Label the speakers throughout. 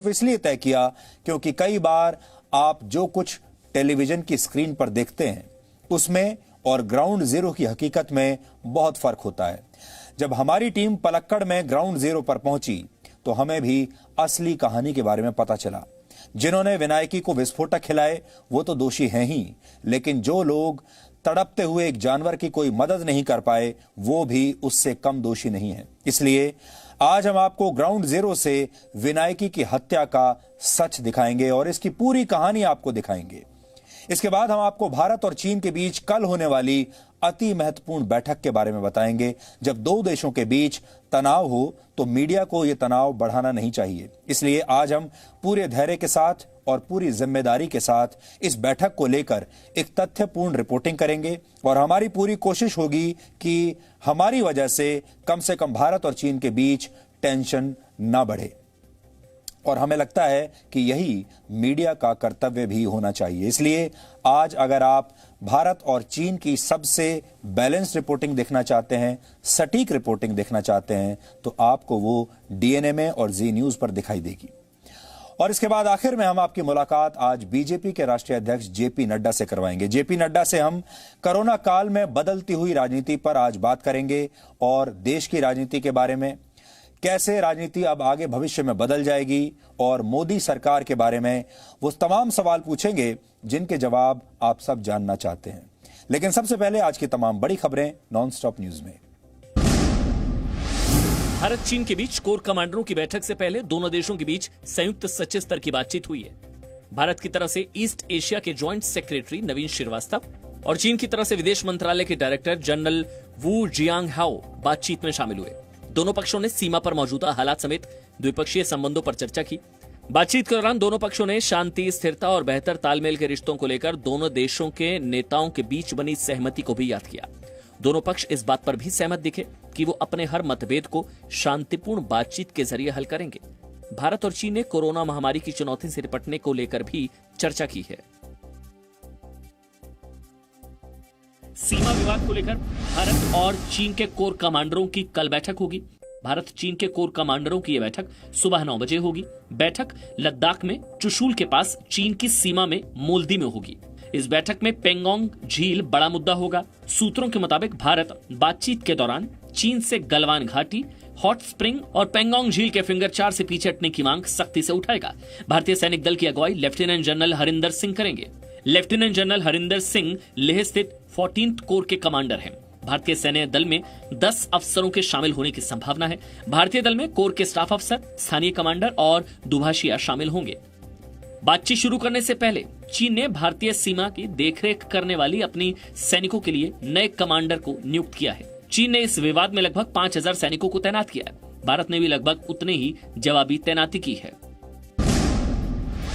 Speaker 1: इसलिए तय किया क्योंकि कई बार आप जो कुछ टेलीविजन की स्क्रीन पर देखते हैं उसमें और ग्राउंड जीरो की हकीकत में बहुत फर्क होता है। जब हमारी टीम पलक्कड़ में ग्राउंड जीरो पर पहुंची तो हमें भी असली कहानी के बारे में पता चला। जिन्होंने विनायकी को विस्फोटक खिलाए वो तो दोषी हैं ही, लेकिन जो लोग तड़पते हुए एक जानवर की कोई मदद नहीं कर पाए वो भी उससे कम दोषी नहीं है। इसलिए आज हम आपको ग्राउंड जीरो से विनायकी की हत्या का सच दिखाएंगे और इसकी पूरी कहानी आपको दिखाएंगे। इसके बाद हम आपको भारत और चीन के बीच कल होने वाली अति महत्वपूर्ण बैठक के बारे में बताएंगे। जब दो देशों के बीच तनाव हो तो मीडिया को यह तनाव बढ़ाना नहीं चाहिए। इसलिए आज हम पूरे धैर्य के साथ और पूरी जिम्मेदारी के साथ इस बैठक को लेकर एक तथ्यपूर्ण रिपोर्टिंग करेंगे और हमारी पूरी कोशिश होगी कि हमारी वजह से कम भारत और चीन के बीच टेंशन ना बढ़े। और हमें लगता है कि यही मीडिया का कर्तव्य भी होना चाहिए। इसलिए आज अगर आप भारत और चीन की सबसे बैलेंस्ड रिपोर्टिंग देखना चाहते हैं, सटीक रिपोर्टिंग देखना चाहते हैं, तो आपको वो डीएनए में और जी न्यूज पर दिखाई देगी। और इसके बाद आखिर में हम आपकी मुलाकात आज बीजेपी के राष्ट्रीय अध्यक्ष जेपी नड्डा से करवाएंगे। जेपी नड्डा से हम कोरोना काल में बदलती हुई राजनीति पर आज बात करेंगे और देश की राजनीति के बारे में, कैसे राजनीति अब आगे भविष्य में बदल जाएगी, और मोदी सरकार के बारे में वो तमाम सवाल पूछेंगे जिनके जवाब आप सब जानना चाहते हैं। लेकिन सबसे पहले आज की तमाम बड़ी खबरें नॉन स्टॉप न्यूज में।
Speaker 2: भारत चीन के बीच कोर कमांडरों की बैठक से पहले दोनों देशों के बीच संयुक्त सचिव स्तर की बातचीत हुई है। भारत की तरफ से ईस्ट एशिया के ज्वाइंट सेक्रेटरी नवीन श्रीवास्तव और चीन की तरफ से विदेश मंत्रालय के डायरेक्टर जनरल वू जियांगहाओ बातचीत में शामिल हुए। दोनों पक्षों ने सीमा पर मौजूदा हालात समेत द्विपक्षीय संबंधों पर चर्चा की। बातचीत के दौरान दोनों पक्षों ने शांति, स्थिरता और बेहतर तालमेल के रिश्तों को लेकर दोनों देशों के नेताओं के बीच बनी सहमति को भी याद किया। दोनों पक्ष इस बात पर भी सहमत दिखे कि वो अपने हर मतभेद को शांतिपूर्ण बातचीत के जरिए हल करेंगे। भारत और चीन ने कोरोना महामारी की चुनौती से निपटने को लेकर भी चर्चा की है। सीमा विवाद को लेकर भारत और चीन के कोर कमांडरों की कल बैठक होगी। भारत चीन के कोर कमांडरों की यह बैठक सुबह 9 बजे होगी। बैठक लद्दाख में चुशूल के पास चीन की सीमा में मोल्दी में होगी। इस बैठक में पेंगोंग झील बड़ा मुद्दा होगा। सूत्रों के मुताबिक भारत बातचीत के दौरान चीन से गलवान घाटी, हॉट स्प्रिंग और पेंगोंग झील के फिंगर 4 से पीछे हटने की मांग सख्ती से उठाएगा। भारतीय सैनिक दल की अगुवाई लेफ्टिनेंट जनरल हरिंदर सिंह करेंगे। लेफ्टिनेंट जनरल हरिंदर सिंह लेह स्थित 14th कोर के कमांडर हैं। भारतीय सैन्य दल में 10 अफसरों के शामिल होने की संभावना है। भारतीय दल में कोर के स्टाफ अफसर, स्थानीय कमांडर और दुभाषिया शामिल होंगे। बातचीत शुरू करने से पहले चीन ने भारतीय सीमा की देखरेख करने वाली अपनी सैनिकों के लिए नए कमांडर को नियुक्त किया है। चीन ने इस विवाद में लगभग 5000 सैनिकों को तैनात किया है। भारत ने भी लगभग उतने ही जवाबी तैनाती की है।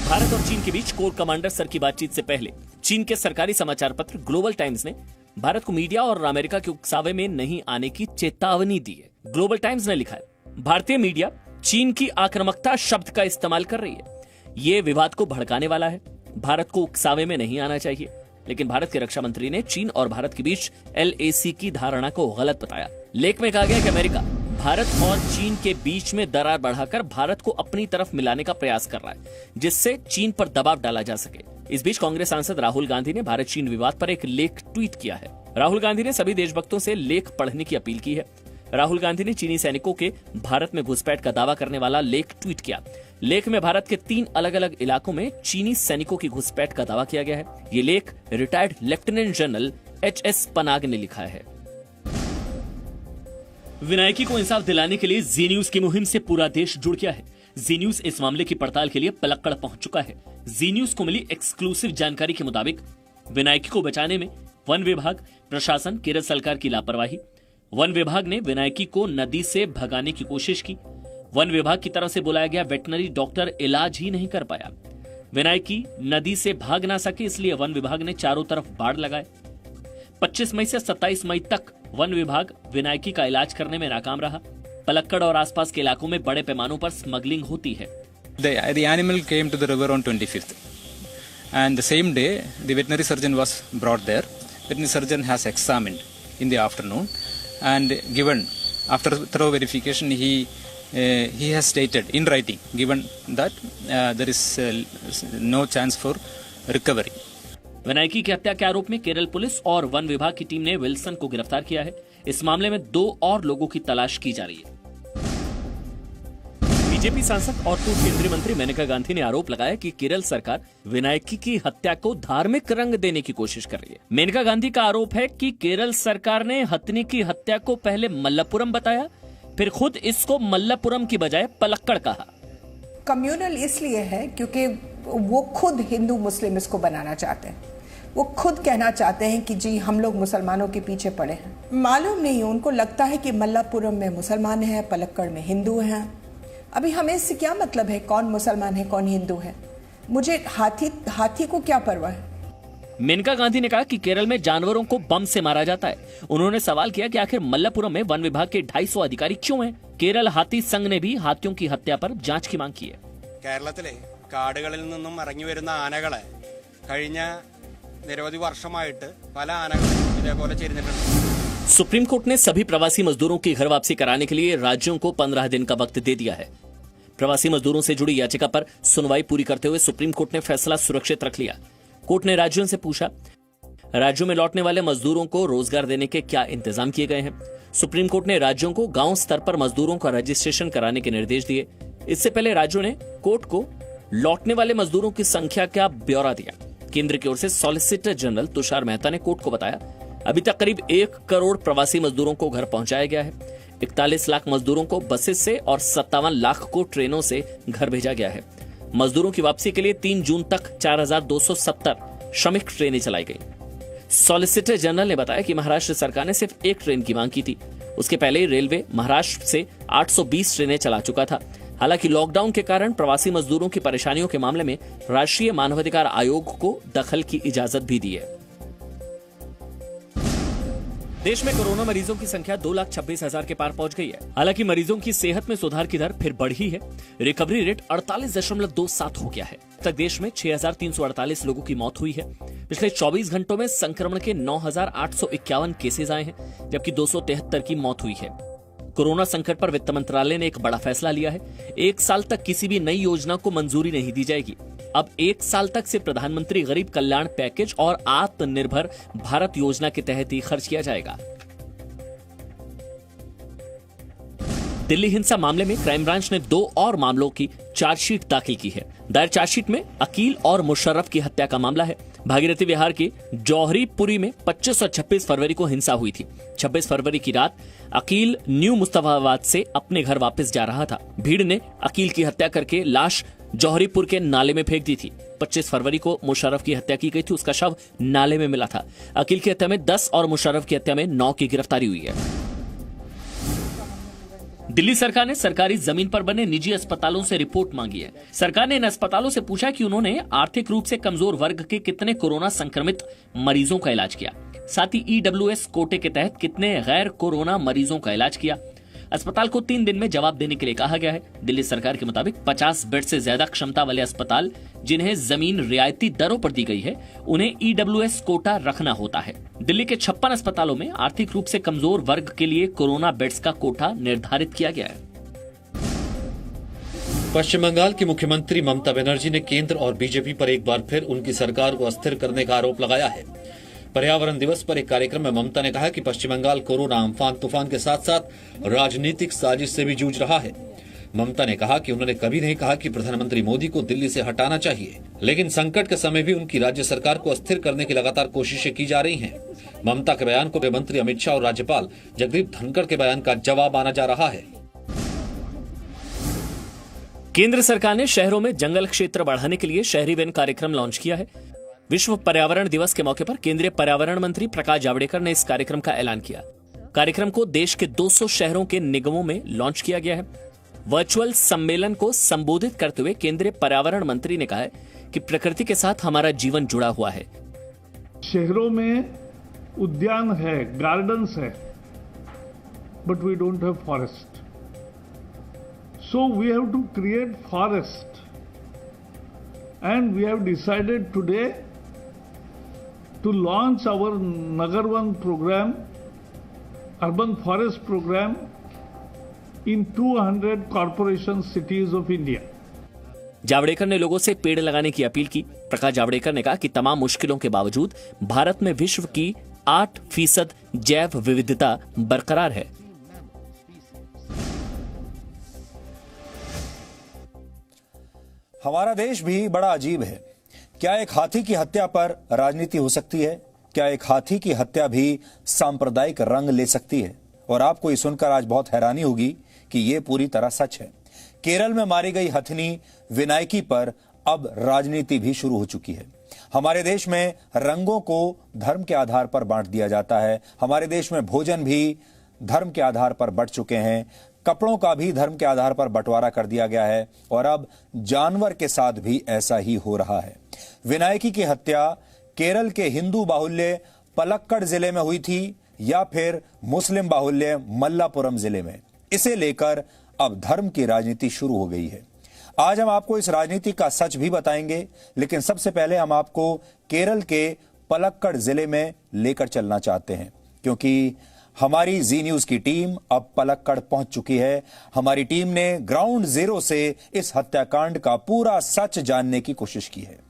Speaker 2: भारत और चीन के बीच कोर कमांडर स्तर की बातचीत से पहले चीन के सरकारी समाचार पत्र ग्लोबल टाइम्स ने भारत को मीडिया और अमेरिका के उकसावे में नहीं आने की चेतावनी दी है। ग्लोबल टाइम्स ने लिखा है, भारतीय मीडिया चीन की आक्रामकता शब्द का इस्तेमाल कर रही है। ये विवाद को भड़काने वाला है। भारत को उकसावे में नहीं आना चाहिए। लेकिन भारत के रक्षा मंत्री ने चीन और भारत के बीच LAC की धारणा को गलत बताया। लेख में कहा गया कि अमेरिका भारत और चीन के बीच में दरार बढ़ाकर भारत को अपनी तरफ मिलाने का प्रयास कर रहा है, जिससे चीन पर दबाव डाला जा सके। इस बीच कांग्रेस सांसद राहुल गांधी ने भारत चीन विवाद पर एक लेख ट्वीट किया है। राहुल गांधी ने सभी देशभक्तों से लेख पढ़ने की अपील की है। राहुल गांधी ने चीनी सैनिकों के भारत में घुसपैठ का दावा करने वाला लेख ट्वीट किया। लेख में भारत के 3 अलग अलग इलाकों में चीनी सैनिकों की घुसपैठ का दावा किया गया है। ये लेख retired lieutenant general HS Panag ने लिखा है। विनायकी को इंसाफ दिलाने के लिए जी न्यूज की मुहिम से पूरा देश जुड़ गया है। जी न्यूज इस मामले की पड़ताल के लिए पलक्कड़ पहुंच चुका है। जी न्यूज को मिली एक्सक्लूसिव जानकारी के मुताबिक विनायकी को बचाने में वन विभाग, प्रशासन, केरल सरकार की लापरवाही। वन विभाग ने विनायकी को नदी से भगाने की कोशिश की। वन विभाग की तरफ से बुलाया गया वेटनरी डॉक्टर इलाज ही नहीं कर पाया। विनायकी नदी से भाग ना सके, इसलिए वन विभाग ने चारों तरफ बाड़ लगाए। 25 मई से 27 मई तक वन विभाग विनायकी का इलाज करने में नाकाम रहा। पलक्कड़ और आसपास के इलाकों में बड़े पैमानों पर स्मगलिंग होती है।
Speaker 3: The animal came to the river on 25th, and the same day the veterinary surgeon was brought there. Veterinary surgeon has examined in the afternoon and given, after thorough verification, he he has stated in writing, given that there is no chance for recovery.
Speaker 2: Vinayaki की हत्या के आरोप में Kerala police और one विभाग की team ने Wilson को गिरफ्तार किया है। इस मामले में 2 और लोगों की तलाश की जा रही है। बीजेपी सांसद और पूर्व केंद्रीय मंत्री मेनका गांधी ने आरोप लगाया कि केरल सरकार विनायकी की हत्या को धार्मिक रंग देने की कोशिश कर रही है। मेनका गांधी का आरोप है कि केरल सरकार ने हथनी की हत्या को पहले मल्लपुरम बताया, फिर खुद इसको मल्लपुरम की बजाय पलक्कड़ कहा।
Speaker 4: कम्युनल इसलिए है क्योंकि वो खुद हिंदू मुस्लिम इसको बनाना चाहते हैं। वो खुद कहना चाहते हैं कि जी हम लोग मुसलमानों के पीछे पड़े हैं। मालूम नहीं, उनको लगता है कि मल्लापुरम में मुसलमान हैं, पलक्कड़ में हिंदू हैं। अभी हमें इससे क्या मतलब है कौन मुसलमान है कौन हिंदू है? मुझे हाथी को क्या परवाह है?
Speaker 2: मेनका गांधी ने कहा कि केरल में जानवरों को बम से मारा जाता है। उन्होंने सवाल किया कि आखिर मल्लपुरम में वन विभाग के 250 अधिकारी क्यों हैं? केरल हाथी संघ ने भी हाथियों की हत्या पर जांच की मांग की है।
Speaker 5: കേരളത്തിലെ കാടുകളിൽ നിന്നും ഇറങ്ങി വരുന്ന ആനകളെ കഴിഞ്ഞ നിരവധി വർഷമായിട്ട് പല ആനകളും ഇതേപോലെ ചെരിഞ്ഞിട്ടുണ്ട്।
Speaker 2: सुप्रीम कोर्ट ने सभी प्रवासी मजदूरों की घर वापसी कराने के लिए राज्यों को 15 दिन का वक्त दे दिया है। प्रवासी मजदूरों से जुड़ी याचिका पर सुनवाई पूरी करते हुए सुप्रीम कोर्ट ने फैसला सुरक्षित रख लिया। कोर्ट ने राज्यों से पूछा, राज्यों में लौटने वाले मजदूरों को रोजगार देने के क्या इंतजाम किए गए हैं। सुप्रीम कोर्ट ने राज्यों को गांव स्तर पर मजदूरों का रजिस्ट्रेशन कराने के निर्देश दिए। इससे पहले राज्यों ने कोर्ट को लौटने वाले मजदूरों की संख्या का ब्यौरा दिया। केंद्र की ओर से सॉलिसिटर जनरल तुषार मेहता ने कोर्ट को बताया, अभी तक करीब 1 करोड़ प्रवासी मजदूरों को घर पहुंचाया गया है। 41 लाख मजदूरों को बसेस से और 57 लाख को ट्रेनों से घर भेजा गया है। मजदूरों की वापसी के लिए 3 जून तक 4270 श्रमिक ट्रेनें चलाई गई। सॉलिसिटर जनरल ने बताया कि महाराष्ट्र सरकार ने सिर्फ 1 ट्रेन की मांग की थी। उसके पहले ही रेलवे महाराष्ट्र से 820 ट्रेनें चला चुका था। हालांकि लॉकडाउन के कारण प्रवासी मजदूरों की परेशानियों के मामले में राष्ट्रीय मानवाधिकार आयोग को दखल की इजाजत भी दी है। देश में कोरोना मरीजों की संख्या 2,26,000 के पार पहुंच गई है। हालांकि मरीजों की सेहत में सुधार की दर फिर बढ़ी है। रिकवरी रेट 48.27 हो गया है। अब तक देश में 6,348 लोगों की मौत हुई है। पिछले 24 घंटों में संक्रमण के 9,851 केसेज आए हैं, जबकि 273 की मौत हुई है। कोरोना संकट पर वित्त मंत्रालय ने एक बड़ा फैसला लिया है। 1 साल तक किसी भी नई योजना को मंजूरी नहीं दी जाएगी। अब 1 साल तक सिर्फ प्रधानमंत्री गरीब कल्याण पैकेज और आत्मनिर्भर भारत योजना के तहत ही खर्च किया जाएगा। दिल्ली हिंसा मामले में क्राइम ब्रांच ने 2 और मामलों की चार्जशीट दाखिल की है। दायर चार्जशीट में अकील और मुशर्रफ की हत्या का मामला है। भागीरथी विहार की जौहरीपुरी में 25 और 26 फरवरी को हिंसा हुई थी। 26 फरवरी की रात अकील न्यू मुस्तफाबाद से अपने घर वापस जा रहा था। भीड़ ने अकील की हत्या करके लाश जौहरीपुर के नाले में फेंक दी थी। 25 फरवरी को मुशर्रफ की हत्या की गई थी। उसका शव नाले में मिला था। अकील की हत्या में 10 और मुशर्रफ की हत्या में 9 की गिरफ्तारी हुई है। दिल्ली सरकार ने सरकारी जमीन पर बने निजी अस्पतालों से रिपोर्ट मांगी है। सरकार ने इन अस्पतालों से पूछा कि उन्होंने आर्थिक रूप से कमजोर वर्ग के कितने कोरोना संक्रमित मरीजों का इलाज किया, साथ ही ईडब्ल्यूएस कोटे के तहत कितने गैर कोरोना मरीजों का इलाज किया। अस्पताल को 3 दिन में जवाब देने के लिए कहा गया है। दिल्ली सरकार के मुताबिक 50 बेड से ज्यादा क्षमता वाले अस्पताल जिन्हें जमीन रियायती दरों पर दी गई है, उन्हें ईडब्ल्यूएस कोटा रखना होता है। दिल्ली के 56 अस्पतालों में आर्थिक रूप से कमजोर वर्ग के लिए कोरोना बेड्स का कोटा निर्धारित किया गया है।
Speaker 6: पश्चिम बंगाल की मुख्यमंत्री ममता बनर्जी ने केंद्र और बीजेपी पर एक बार फिर उनकी सरकार को अस्थिर करने का आरोप लगाया है। पर्यावरण दिवस पर एक कार्यक्रम में ममता ने कहा कि पश्चिम बंगाल कोरोना अम्फान तूफान के साथ साथ राजनीतिक साजिश से भी जूझ रहा है। ममता ने कहा कि उन्होंने कभी नहीं कहा कि प्रधानमंत्री मोदी को दिल्ली से हटाना चाहिए, लेकिन संकट के समय भी उनकी राज्य सरकार को अस्थिर करने की लगातार कोशिशें की जा रही हैं। ममता के बयान को मंत्री अमित शाह और राज्यपाल जगदीप धनखड़ के बयान का जवाब माना जा रहा है।
Speaker 2: केंद्र सरकार ने शहरों में जंगल क्षेत्र बढ़ाने के लिए शहरी वन कार्यक्रम लॉन्च किया है। विश्व पर्यावरण दिवस के मौके पर केंद्रीय पर्यावरण मंत्री प्रकाश जावड़ेकर ने इस कार्यक्रम का ऐलान किया। कार्यक्रम को देश के 200 शहरों के निगमों में लॉन्च किया गया है। वर्चुअल सम्मेलन को संबोधित करते हुए केंद्रीय पर्यावरण मंत्री ने कहा है कि प्रकृति के साथ हमारा जीवन जुड़ा हुआ है।
Speaker 7: शहरों में उद्यान है, गार्डन्स है, but we don't have forest, so we have to create forest and we have decided today to launch our Nagar Van program, urban forest program, in 200 corporation cities of India.
Speaker 2: Javadekar ने लोगों से पेड़ लगाने की appeal की। प्रकाश जावड़ेकर ने कहा कि तमाम मुश्किलों के बावजूद भारत में विश्व की 8% जैव विविधता बरकरार है।
Speaker 1: हमारा देश भी बड़ा अजीब है। क्या एक हाथी की हत्या पर राजनीति हो सकती है? क्या एक हाथी की हत्या भी सांप्रदायिक रंग ले सकती है? और आपको ये सुनकर आज बहुत हैरानी होगी कि यह पूरी तरह सच है। केरल में मारी गई हथिनी विनायकी पर अब राजनीति भी शुरू हो चुकी है। हमारे देश में रंगों को धर्म के आधार पर बांट दिया जाता है। हमारे देश में भोजन भी धर्म के आधार पर बंट चुके हैं। कपड़ों का भी धर्म के आधार पर बंटवारा कर दिया गया है और अब जानवर के साथ भी ऐसा ही हो रहा है। विनायकी की हत्या केरल के हिंदू बाहुल्य पलक्कड़ जिले में हुई थी या फिर मुस्लिम बाहुल्य मल्लापुरम जिले में, इसे लेकर अब धर्म की राजनीति शुरू हो गई है। आज हम आपको इस राजनीति का सच भी बताएंगे, लेकिन सबसे पहले हम आपको केरल के पलक्कड़ जिले में लेकर चलना चाहते हैं, क्योंकि हमारी जी न्यूज की टीम अब पलक्कड़ पहुंच चुकी है। हमारी टीम ने ग्राउंड जीरो से इस हत्याकांड का पूरा सच जानने की कोशिश की है।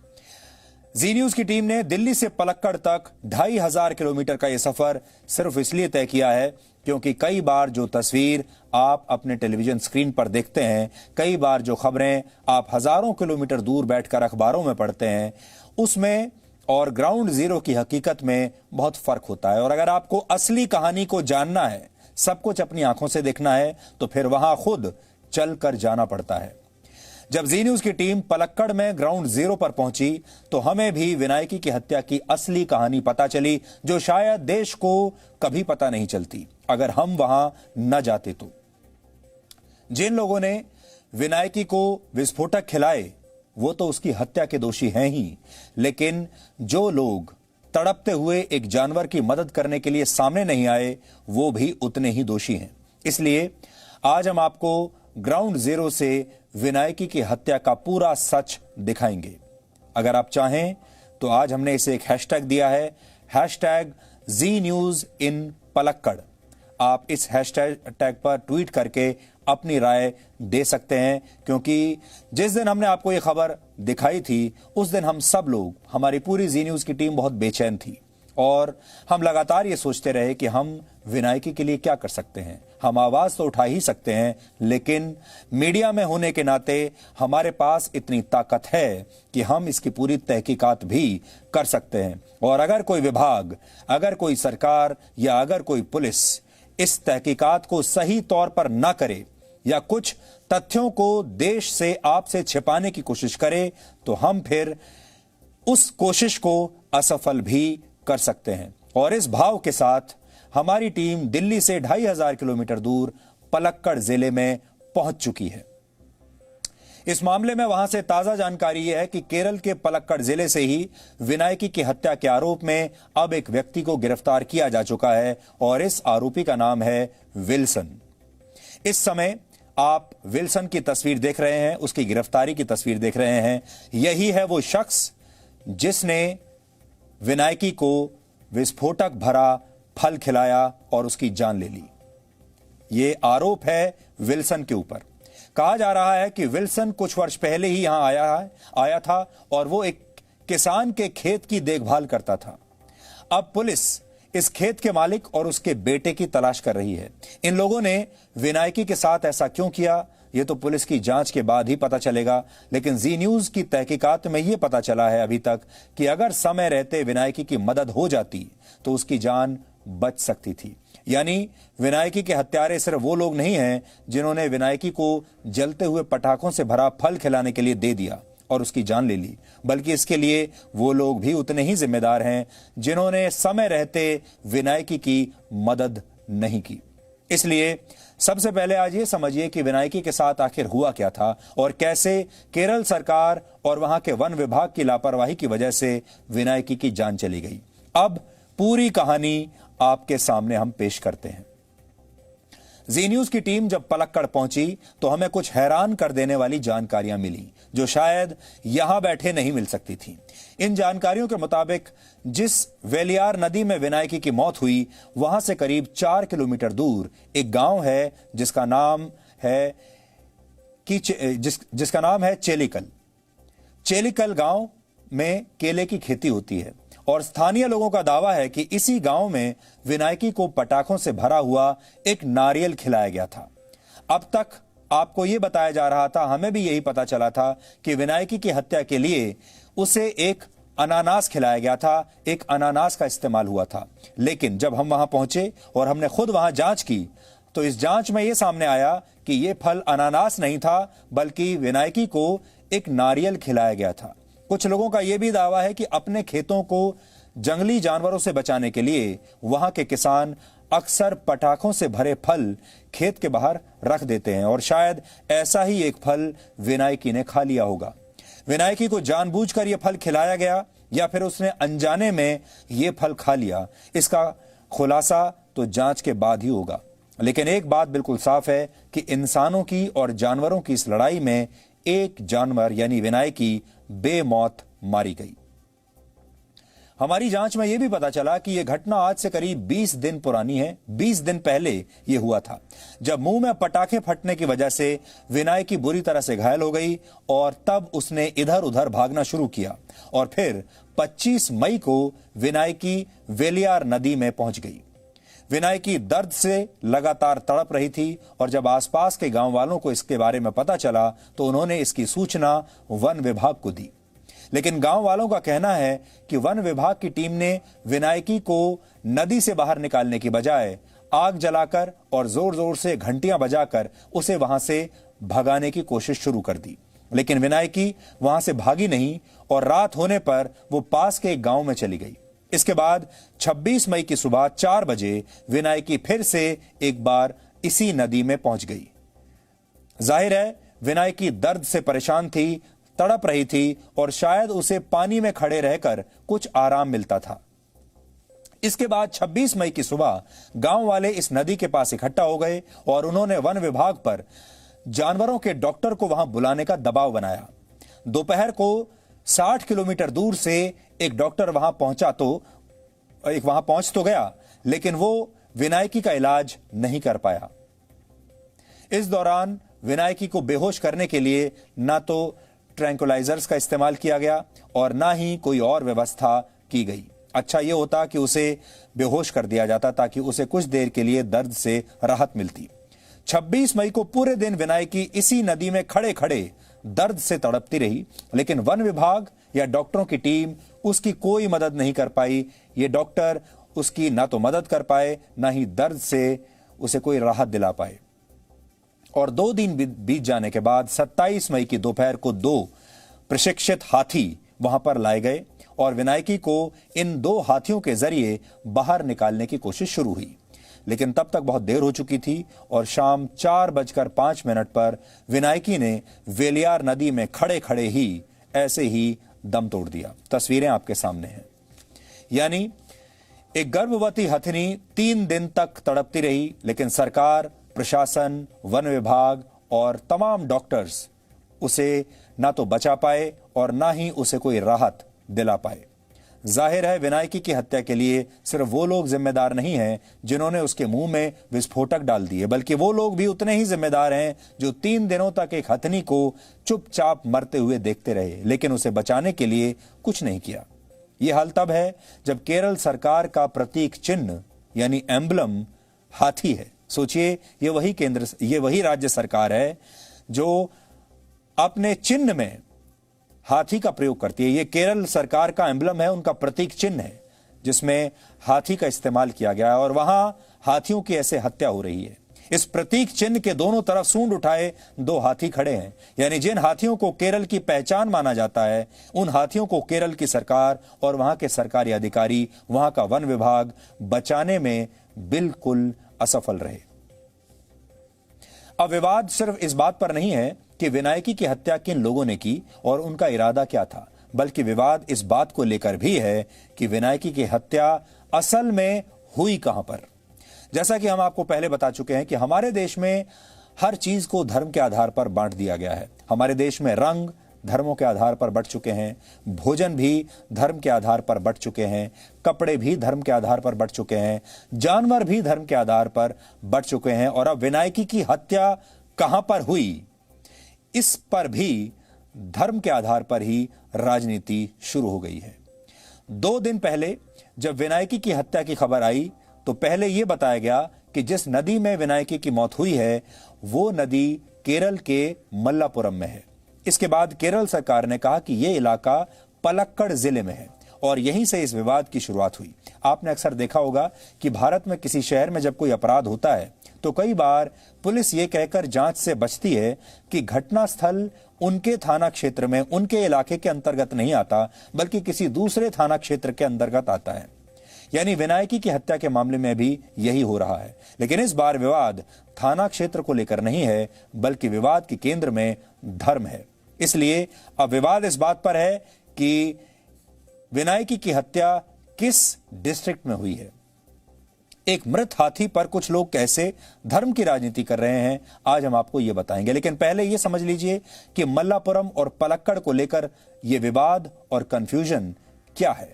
Speaker 1: जी न्यूज की टीम ने दिल्ली से पलक्कड़ तक 2500 किलोमीटर का यह सफर सिर्फ इसलिए तय किया है क्योंकि कई बार जो तस्वीर आप अपने टेलीविजन स्क्रीन पर देखते हैं, कई बार जो खबरें आप हजारों किलोमीटर दूर बैठकर अखबारों में पढ़ते हैं, उसमें और ग्राउंड जीरो की हकीकत में बहुत फर्क होता है। और अगर आपको असली कहानी को जानना है, सब कुछ अपनी आंखों से देखना है, तो फिर वहां खुद चलकर जाना पड़ता है। जब जी न्यूज की टीम पलक्कड़ में ग्राउंड जीरो पर पहुंची तो हमें भी विनायकी की हत्या की असली कहानी पता चली, जो शायद देश को कभी पता नहीं चलती अगर हम वहां न जाते तो। जिन लोगों ने विनायकी को विस्फोटक खिलाए वो तो उसकी हत्या के दोषी हैं ही, लेकिन जो लोग तड़पते हुए एक जानवर की मदद करने के लिए सामने नहीं आए वो भी उतने ही दोषी हैं। इसलिए आज हम आपको ग्राउंड जीरो से विनायकी की हत्या का पूरा सच दिखाएंगे। अगर आप चाहें तो आज हमने इसे एक हैशटैग दिया है, #ZNewsInPalakad। आप इस हैशटैग पर ट्वीट करके अपनी राय दे सकते हैं, क्योंकि जिस दिन हमने आपको यह खबर दिखाई थी उस दिन हम सब लोग, हमारी पूरी जी न्यूज की टीम बहुत बेचैन थी और हम लगातार ये सोचते रहे कि हम विनायकी के लिए क्या कर सकते हैं। हम आवाज तो उठा ही सकते हैं, लेकिन मीडिया में होने के नाते हमारे पास इतनी ताकत है कि हम इसकी पूरी तहकीकात भी कर सकते हैं। और अगर कोई विभाग, अगर कोई सरकार या अगर कोई पुलिस इस तहकीकात को सही तौर पर ना करे या कुछ तथ्यों को देश से आपसे छिपाने की कोशिश करे, तो हम फिर उस कोशिश को असफल भी कर सकते हैं। और इस भाव के साथ हमारी टीम दिल्ली से 2500 किलोमीटर दूर पलक्कड़ जिले में पहुंच चुकी है। इस मामले में वहां से ताजा जानकारी यह है कि केरल के पलक्कड़ जिले से ही विनायकी की हत्या के आरोप में अब एक व्यक्ति को गिरफ्तार किया जा चुका है और इस आरोपी का नाम है विल्सन। इस समय आप विल्सन की तस्वीर देख रहे हैं, उसकी गिरफ्तारी की तस्वीर देख रहे हैं। यही है वो शख्स जिसने विनायकी को विस्फोटक भरा फल खिलाया और उसकी जान ले ली। यह आरोप है विल्सन के ऊपर। कहा जा रहा है कि विल्सन कुछ वर्ष पहले ही यहां आया था और वो एक किसान के खेत की देखभाल करता था। अब पुलिस इस खेत के मालिक और उसके बेटे की तलाश कर रही है। इन लोगों ने विनायकी के साथ ऐसा क्यों किया, यह तो पुलिस की जांच के बाद ही पता चलेगा। लेकिन जी न्यूज की तहकीकात में यह पता चला है अभी तक कि अगर समय रहते विनायकी की मदद हो जाती तो उसकी जान बच सकती थी। यानी विनायकी के हत्यारे सिर्फ वो लोग नहीं हैं जिन्होंने विनायकी को जलते हुए पटाखों से भरा फल खिलाने के लिए दे दिया और उसकी जान ले ली, बल्कि इसके लिए वो लोग भी उतने ही जिम्मेदार हैं जिन्होंने समय रहते विनायकी की मदद नहीं की। इसलिए सबसे पहले आज ये समझिए कि विनायकी के साथ आखिर हुआ क्या था और कैसे केरल सरकार और वहां के वन विभाग की लापरवाही की वजह से विनायकी की जान चली गई। अब पूरी कहानी आपके सामने हम पेश करते हैं। जी न्यूज की टीम जब पलक्कड़ पहुंची तो हमें कुछ हैरान कर देने वाली जानकारियां मिली जो शायद यहां बैठे नहीं मिल सकती थी। इन जानकारियों के मुताबिक जिस वेलियार नदी में विनायकी की मौत हुई वहां से करीब 4 किलोमीटर दूर एक गांव है जिसका नाम है कि जिसका नाम है चेलिकल। चेलिकल गांव में केले की खेती होती है और स्थानीय लोगों का दावा है कि इसी गांव में विनायकी को पटाखों से भरा हुआ एक नारियल खिलाया गया था। अब तक आपको यह बताया जा रहा था, हमें भी यही पता चला था कि विनायकी की हत्या के लिए उसे एक अनानास खिलाया गया था, एक अनानास का इस्तेमाल हुआ था। लेकिन जब हम वहां पहुंचे और हमने खुद वहां जांच की तो इस जांच में यह सामने आया कि यह फल अनानास नहीं था, बल्कि विनायकी को एक नारियल खिलाया गया था। कुछ लोगों का यह भी दावा है कि अपने खेतों को जंगली जानवरों से बचाने के लिए वहां के किसान अक्सर पटाखों से भरे फल खेत के बाहर रख देते हैं और शायद ऐसा ही एक फल विनायकी ने खा लिया होगा। विनायकी को जानबूझकर यह फल खिलाया गया या फिर उसने अनजाने में यह फल खा लिया, इसका खुलासा तो जांच के बाद ही होगा। लेकिन एक बात बिल्कुल साफ है कि इंसानों की और जानवरों की इस लड़ाई में एक जानवर यानी विनायकी बेमौत मारी गई। हमारी जांच में यह भी पता चला कि यह घटना आज से करीब 20 दिन पुरानी है। 20 दिन पहले यह हुआ था जब मुंह में पटाखे फटने की वजह से विनायकी बुरी तरह से घायल हो गई और तब उसने इधर उधर भागना शुरू किया और फिर 25 मई को विनायकी वेलियार नदी में पहुंच गई। विनायकी दर्द से लगातार तड़प रही थी और जब आसपास के गांव वालों को इसके बारे में पता चला तो उन्होंने इसकी सूचना वन विभाग को दी। लेकिन गांव वालों का कहना है कि वन विभाग की टीम ने विनायकी को नदी से बाहर निकालने की बजाय आग जलाकर और जोर जोर से घंटियां बजाकर उसे वहां से भगाने की कोशिश शुरू कर दी। लेकिन विनायकी वहां से भागी नहीं और रात होने पर वो पास के एक गांव में चली गई। इसके बाद 26 मई की सुबह 4 बजे विनायकी फिर से एक बार इसी नदी में पहुंच गई। जाहिर है विनायकी दर्द से परेशान थी, तड़प रही थी और शायद उसे पानी में खड़े रहकर कुछ आराम मिलता था। इसके बाद 26 मई की सुबह गांव वाले इस नदी के पास इकट्ठा हो गए और उन्होंने वन विभाग पर जानवरों के डॉक्टर को वहां बुलाने का दबाव बनाया। दोपहर को 60 किलोमीटर दूर से एक डॉक्टर वहां पहुंच तो गया, लेकिन वो विनायकी का इलाज नहीं कर पाया। इस दौरान विनायकी को बेहोश करने के लिए ना तो ट्रैंकुलाइजर्स का इस्तेमाल किया गया और ना ही कोई और व्यवस्था की गई। अच्छा यह होता कि उसे बेहोश कर दिया जाता ताकि उसे कुछ देर के लिए दर्द से राहत मिलती। 26 मई को पूरे दिन विनायकी इसी नदी में खड़े खड़े दर्द से तड़पती रही, लेकिन वन विभाग या डॉक्टरों की टीम उसकी कोई मदद नहीं कर पाई। ये डॉक्टर उसकी ना तो मदद कर पाए ना ही दर्द से उसे कोई राहत दिला पाए। और 2 दिन बीत जाने के बाद 27 मई की दोपहर को 2 प्रशिक्षित हाथी वहां पर लाए गए और विनायकी को इन 2 हाथियों के जरिए बाहर निकालने की कोशिश शुरू हुई। लेकिन तब तक बहुत देर हो चुकी थी और शाम 4:05 पर विनायकी ने वेलियार नदी में खड़े खड़े ही ऐसे ही दम तोड़ दिया। तस्वीरें आपके सामने हैं। यानी एक गर्भवती हथिनी 3 दिन तक तड़पती रही, लेकिन सरकार, प्रशासन, वन विभाग और तमाम डॉक्टर्स उसे ना तो बचा पाए और ना ही उसे कोई राहत दिला पाए। जाहिर है विनायकी की हत्या के लिए सिर्फ वो लोग जिम्मेदार नहीं हैं जिन्होंने उसके मुंह में विस्फोटक डाल दिए, बल्कि वो लोग भी उतने ही जिम्मेदार हैं जो 3 दिनों तक एक हथिनी को चुपचाप मरते हुए देखते रहे, लेकिन उसे बचाने के लिए कुछ नहीं किया। यह हाल तब है जब केरल सरकार का प्रतीक चिन्ह यानी एम्बलम हाथी है। सोचिए, ये वही राज्य सरकार है जो अपने चिन्ह में हाथी का प्रयोग करती है। यह केरल सरकार का एम्बलम है, उनका प्रतीक चिन्ह है जिसमें हाथी का इस्तेमाल किया गया है और वहां हाथियों की ऐसे हत्या हो रही है। इस प्रतीक चिन्ह के दोनों तरफ सूंड उठाए 2 हाथी खड़े हैं। यानी जिन हाथियों को केरल की पहचान माना जाता है, उन हाथियों को केरल की सरकार और वहां के सरकारी अधिकारी, वहां का वन विभाग बचाने में बिल्कुल असफल रहे। अब विवाद सिर्फ इस बात पर नहीं है कि विनायकी की हत्या किन लोगों ने की और उनका इरादा क्या था, बल्कि विवाद इस बात को लेकर भी है कि विनायकी की हत्या असल में हुई कहां पर। जैसा कि हम आपको पहले बता चुके हैं कि हमारे देश में हर चीज को धर्म के आधार पर बांट दिया गया है। हमारे देश में रंग धर्मों के आधार पर बंट चुके हैं, भोजन भी धर्म के आधार पर बंट चुके हैं, कपड़े भी धर्म के आधार पर बंट चुके हैं, जानवर भी धर्म के आधार पर बंट चुके हैं और अब विनायकी की हत्या कहां पर हुई, इस पर भी धर्म के आधार पर ही राजनीति शुरू हो गई है। 2 दिन पहले जब विनायकी की हत्या की खबर आई तो पहले यह बताया गया कि जिस नदी में विनायकी की मौत हुई है वो नदी केरल के मल्लापुरम में है। इसके बाद केरल सरकार ने कहा कि यह इलाका पलक्कड़ जिले में है और यहीं से इस विवाद की शुरुआत हुई। आपने अक्सर देखा होगा कि भारत में किसी शहर में जब कोई अपराध होता है तो कई बार पुलिस ये कहकर जांच से बचती है कि घटनास्थल उनके थाना क्षेत्र में, उनके इलाके के अंतर्गत नहीं आता, बल्कि किसी दूसरे थाना क्षेत्र के अंतर्गत आता है। यानी विनायकी की हत्या के मामले में भी यही हो रहा है। लेकिन इस बार विवाद थाना क्षेत्र को लेकर नहीं है, बल्कि विवाद के केंद्र में धर्म है। इसलिए अब विवाद इस बात पर है कि विनायकी की हत्या किस डिस्ट्रिक्ट में हुई है। एक मृत हाथी पर कुछ लोग कैसे धर्म की राजनीति कर रहे हैं, आज हम आपको यह बताएंगे। लेकिन पहले यह समझ लीजिए कि मल्लापुरम और पलक्कड़ को लेकर यह विवाद और कंफ्यूजन क्या है।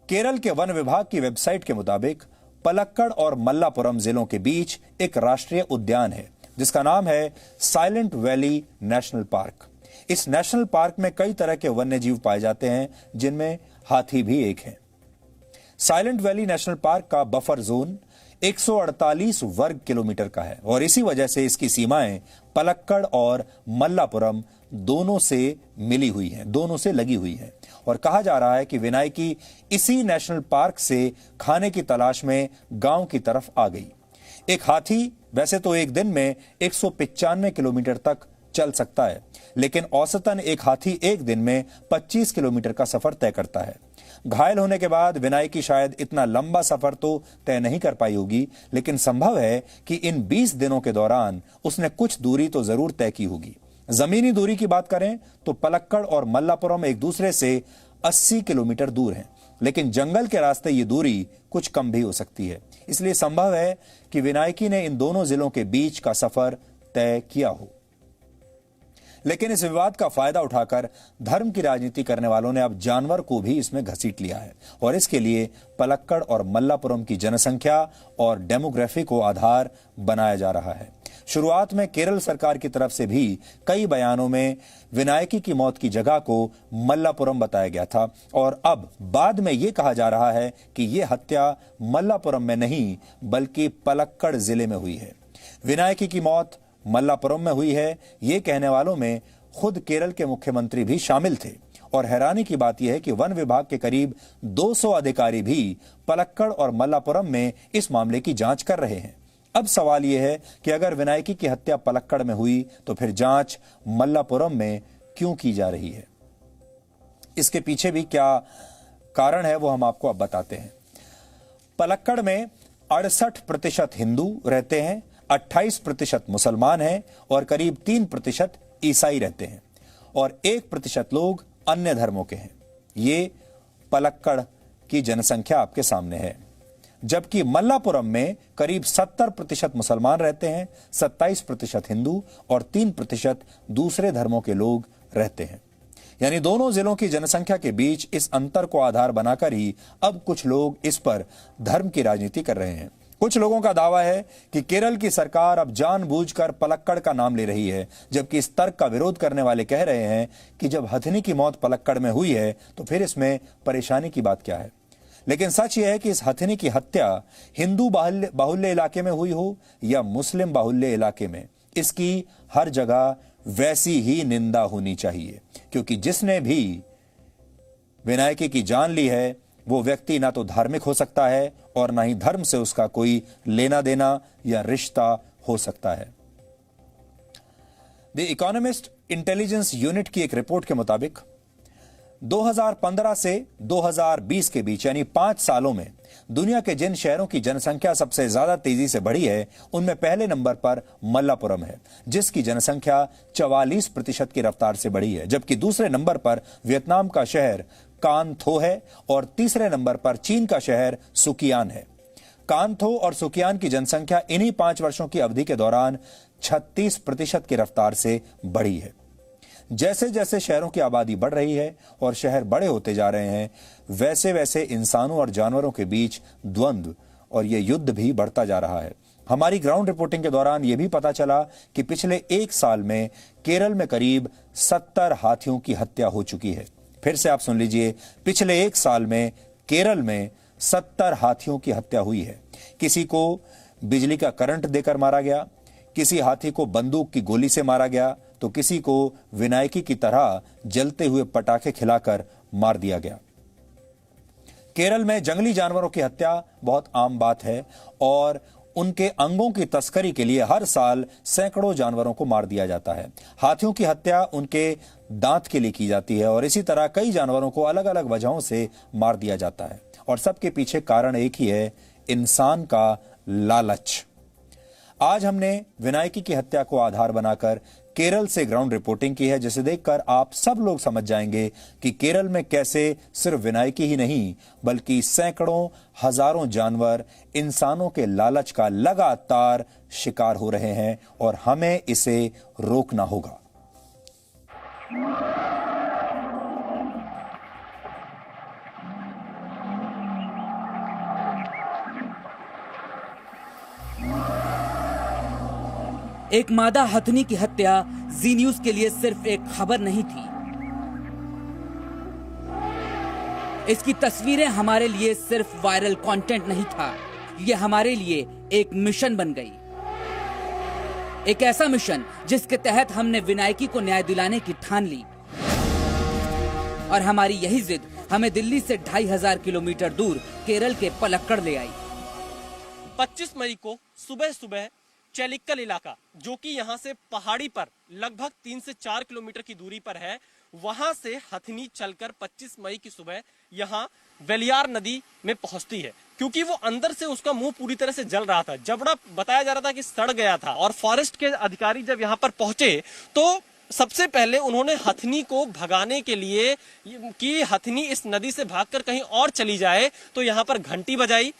Speaker 1: केरल के वन विभाग की वेबसाइट के मुताबिक पलक्कड़ और मल्लापुरम जिलों के बीच एक राष्ट्रीय उद्यान है जिसका नाम है साइलेंट वैली नेशनल पार्क। इस नेशनल पार्क में कई तरह के वन्य जीव पाए जाते हैं, जिनमें हाथी भी एक है। साइलेंट वैली नेशनल पार्क का बफर जोन 148 वर्ग किलोमीटर का है और इसी वजह से इसकी सीमाएं पलक्कड़ और मल्लापुरम दोनों से मिली हुई हैं, दोनों से लगी हुई हैं। और कहा जा रहा है कि विनायकी इसी नेशनल पार्क से खाने की तलाश में गांव की तरफ आ गई। एक हाथी वैसे तो एक दिन में 195 किलोमीटर तक चल सकता है, लेकिन औसतन एक हाथी एक दिन में 25 किलोमीटर का सफर तय करता है। घायल होने के बाद विनायकी शायद इतना लंबा सफर तो तय नहीं कर पाई होगी, लेकिन संभव है कि इन 20 दिनों के दौरान उसने कुछ दूरी तो जरूर तय की होगी। जमीनी दूरी की बात करें तो पलक्कड़ और मल्लापुरम एक दूसरे से 80 किलोमीटर दूर हैं, लेकिन जंगल के रास्ते ये दूरी कुछ कम भी हो सकती है। इसलिए संभव है कि विनायकी ने इन दोनों जिलों के बीच का सफर तय किया हो। लेकिन इस विवाद का फायदा उठाकर धर्म की राजनीति करने वालों ने अब जानवर को भी इसमें घसीट लिया है और इसके लिए पलक्कड़ और मल्लापुरम की जनसंख्या और डेमोग्राफी को आधार बनाया जा रहा है। शुरुआत में केरल सरकार की तरफ से भी कई बयानों में विनायकी की मौत की जगह को मल्लापुरम बताया गया था और अब बाद में यह कहा जा रहा है कि यह हत्या मल्लापुरम में नहीं बल्कि पलक्कड़ जिले में हुई है। विनायकी की मौत मल्लापुरम में हुई है, ये कहने वालों में खुद केरल के मुख्यमंत्री भी शामिल थे। और हैरानी की बात यह है कि वन विभाग के करीब 200 अधिकारी भी पलक्कड़ और मल्लापुरम में इस मामले की जांच कर रहे हैं। अब सवाल यह है कि अगर विनायकी की हत्या पलक्कड़ में हुई तो फिर जांच मल्लापुरम में क्यों की जा रही है? इसके पीछे भी क्या कारण है वो हम आपको अब बताते हैं। पलक्कड़ में 68% हिंदू रहते हैं, 28% मुसलमान हैं और करीब 3% ईसाई रहते हैं और 1% लोग अन्य धर्मों के हैं। ये पलक्कड़ की जनसंख्या आपके सामने है। जबकि मल्लापुरम में करीब 70% मुसलमान रहते हैं, 27% हिंदू और 3% दूसरे धर्मों के लोग रहते हैं। यानी दोनों जिलों की जनसंख्या के बीच इस अंतर को आधार बनाकर ही अब कुछ लोग इस पर धर्म की राजनीति कर रहे हैं। कुछ लोगों का दावा है कि केरल की सरकार अब जानबूझकर पलक्कड़ का नाम ले रही है, जबकि इस तर्क का विरोध करने वाले कह रहे हैं कि जब हथिनी की मौत पलक्कड़ में हुई है तो फिर इसमें परेशानी की बात क्या है। लेकिन सच यह है कि इस हथिनी की हत्या हिंदू बाहुल्य इलाके में हुई हो या मुस्लिम बाहुल्य इलाके में, इसकी हर जगह वैसी ही निंदा होनी चाहिए, क्योंकि जिसने भी विनायकी की जान ली है वो व्यक्ति ना तो धार्मिक हो सकता है और ना ही धर्म से उसका कोई लेना देना या रिश्ता हो सकता है। द इकोनॉमिस्ट इंटेलिजेंस यूनिट की एक रिपोर्ट के मुताबिक 2015 से 2020 के बीच यानी 5 सालों में दुनिया के जिन शहरों की जनसंख्या सबसे ज्यादा तेजी से बढ़ी है उनमें पहले नंबर पर मल्लापुरम है, जिसकी जनसंख्या 44% की रफ्तार से बढ़ी है, जबकि दूसरे नंबर पर वियतनाम का शहर कानथो है और तीसरे नंबर पर चीन का शहर सुकियान है। कानथो और सुकियान की जनसंख्या इन्हीं 5 वर्षों की अवधि के दौरान 36% की रफ्तार से बढ़ी है। जैसे जैसे शहरों की आबादी बढ़ रही है और शहर बड़े होते जा रहे हैं, वैसे वैसे इंसानों और जानवरों के बीच द्वंद्व और यह युद्ध भी बढ़ता जा रहा है। हमारी ग्राउंड रिपोर्टिंग के दौरान यह भी पता चला कि पिछले 1 साल में केरल में करीब 70 हाथियों की हत्या हो चुकी है। फिर से आप सुन लीजिए, पिछले 1 साल में केरल में 70 हाथियों की हत्या हुई है। किसी को बिजली का करंट देकर मारा गया, किसी हाथी को बंदूक की गोली से मारा गया, तो किसी को विनायकी की तरह जलते हुए पटाखे खिलाकर मार दिया गया। केरल में जंगली जानवरों की हत्या बहुत आम बात है और उनके अंगों की तस्करी के लिए हर साल सैकड़ों जानवरों को मार दिया जाता है। हाथियों की हत्या उनके दांत के लिए की जाती है और इसी तरह कई जानवरों को अलग अलग वजहों से मार दिया जाता है और सबके पीछे कारण एक ही है, इंसान का लालच। आज हमने विनायकी की हत्या को आधार बनाकर केरल से ग्राउंड रिपोर्टिंग की है, जिसे देखकर आप सब लोग समझ जाएंगे कि केरल में कैसे सिर्फ विनायकी ही नहीं बल्कि सैकड़ों हजारों जानवर इंसानों के लालच का लगातार शिकार हो रहे हैं और हमें इसे रोकना होगा।
Speaker 8: एक मादा हथनी की हत्या जी न्यूज के लिए सिर्फ एक खबर नहीं थी, इसकी तस्वीरें हमारे लिए सिर्फ वायरल कंटेंट नहीं था, यह हमारे लिए एक मिशन बन गई। एक ऐसा मिशन जिसके तहत हमने विनायकी को न्याय दिलाने की ठान ली और हमारी यही जिद हमें दिल्ली से 2500 किलोमीटर दूर केरल के पलक्कड़ ले आई।
Speaker 9: 25 मई को सुबह सुबह चेलिक्कल इलाका, जो कि यहाँ से पहाड़ी पर लगभग 3 से 4 किलोमीटर की दूरी पर है, वहां से हथनी चलकर 25 मई की सुबह यहाँ वेलियार नदी में पहुंचती है। क्योंकि वो अंदर से उसका मुंह पूरी तरह से जल रहा था, जबड़ा बताया जा रहा था कि सड़ गया था। और फॉरेस्ट के अधिकारी जब यहाँ पर पहुंचे तो सबसे पहले उन्होंने हथनी को भगाने के लिए कि हथनी इस नदी से भागकर कहीं और चली जाए, तो यहाँ पर घंटी बजाई।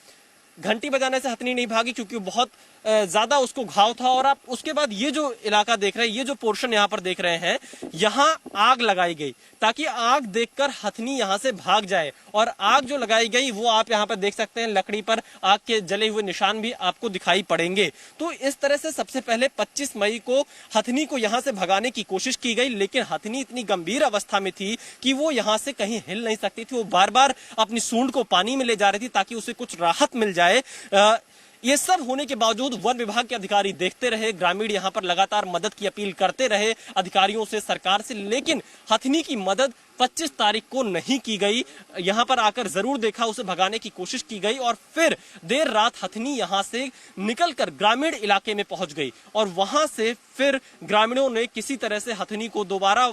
Speaker 9: घंटी बजाने से हथनी नहीं भागी क्योंकि बहुत ज्यादा उसको घाव था। और आप उसके बाद ये जो इलाका देख रहे हैं, ये जो पोर्शन यहाँ पर देख रहे हैं, यहाँ आग लगाई गई ताकि आग देखकर हथनी यहाँ से भाग जाए। और आग जो लगाई गई वो आप यहाँ पर देख सकते हैं, लकड़ी पर आग के जले हुए निशान भी आपको दिखाई पड़ेंगे। तो इस तरह से सबसे पहले 25 मई को हथनी को यहाँ से भगाने की कोशिश की गई, लेकिन हथनी इतनी गंभीर अवस्था में थी कि वो यहाँ से कहीं हिल नहीं सकती थी। वो बार बार अपनी सूंड को पानी में ले जा रही थी ताकि उसे कुछ राहत मिल जाए। ये सब होने के बावजूद वन विभाग के अधिकारी देखते रहे, ग्रामीण यहाँ पर लगातार मदद की अपील करते रहे अधिकारियों से, सरकार से, लेकिन हथनी की मदद 25 तारीख को नहीं की गई। यहाँ पर आकर जरूर देखा, उसे भगाने की कोशिश की गई और फिर देर रात हथनी यहाँ से निकलकर ग्रामीण इलाके में पहुंच गई और वहां से फिर ग्रामीणों ने किसी तरह से हथनी को दोबारा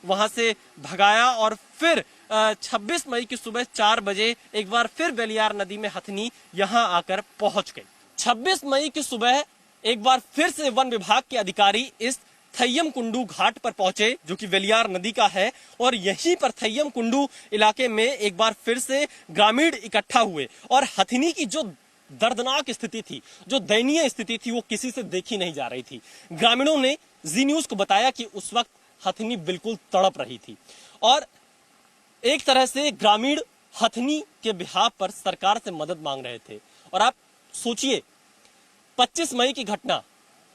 Speaker 9: वहां से भगाया और फिर 26 मई की सुबह 4 बजे एक बार फिर वेलियार नदी में हथनी यहां आकर पहुंच गई। 26 मई की सुबह एक बार फिर से वन विभाग के अधिकारी इस थय्यम कुंडू घाट पर पहुंचे, जो कि वेलियार नदी का है, और यहीं पर थय्यम कुंडू इलाके में एक बार फिर से ग्रामीण इकट्ठा हुए और हथनी की जो दर्दनाक स्थिति थी, जो दयनीय स्थिति थी, वो किसी से देखी नहीं जा रही थी। ग्रामीणों ने जी न्यूज को बताया कि उस वक्त हथनी बिल्कुल तड़प रही थी और एक तरह से ग्रामीण हथनी के बिहाफ पर सरकार से मदद मांग रहे थे। और आप सोचिए, 25 मई की घटना,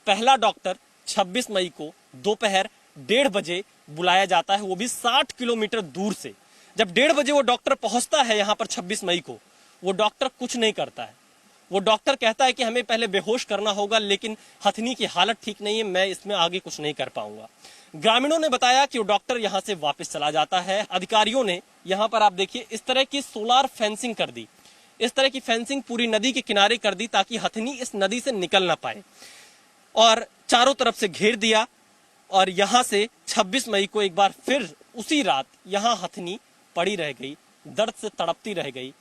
Speaker 9: पहला डॉक्टर 26 मई को दोपहर 1:30 बजे बुलाया जाता है, वो भी 60 किलोमीटर दूर से। जब 1:30 बजे वो डॉक्टर पहुंचता है यहाँ पर 26 मई को, वो डॉक्टर कुछ नहीं करता है। वो डॉक्टर कहता है कि हमें पहले बेहोश करना होगा, लेकिन हथनी की हालत ठीक नहीं है, मैं इसमें आगे कुछ नहीं कर पाऊंगा। ग्रामीणों ने बताया कि वो डॉक्टर यहाँ से वापस चला जाता है। अधिकारियों ने यहाँ पर आप देखिए इस तरह की सोलार फेंसिंग कर दी, इस तरह की फेंसिंग पूरी नदी के किनारे कर दी ताकि हथनी इस नदी से निकल ना पाए, और चारों तरफ से घेर दिया। और यहाँ से 26 मई को एक बार फिर उसी रात यहाँ हथनी पड़ी रह गई, दर्द से तड़पती रह गई।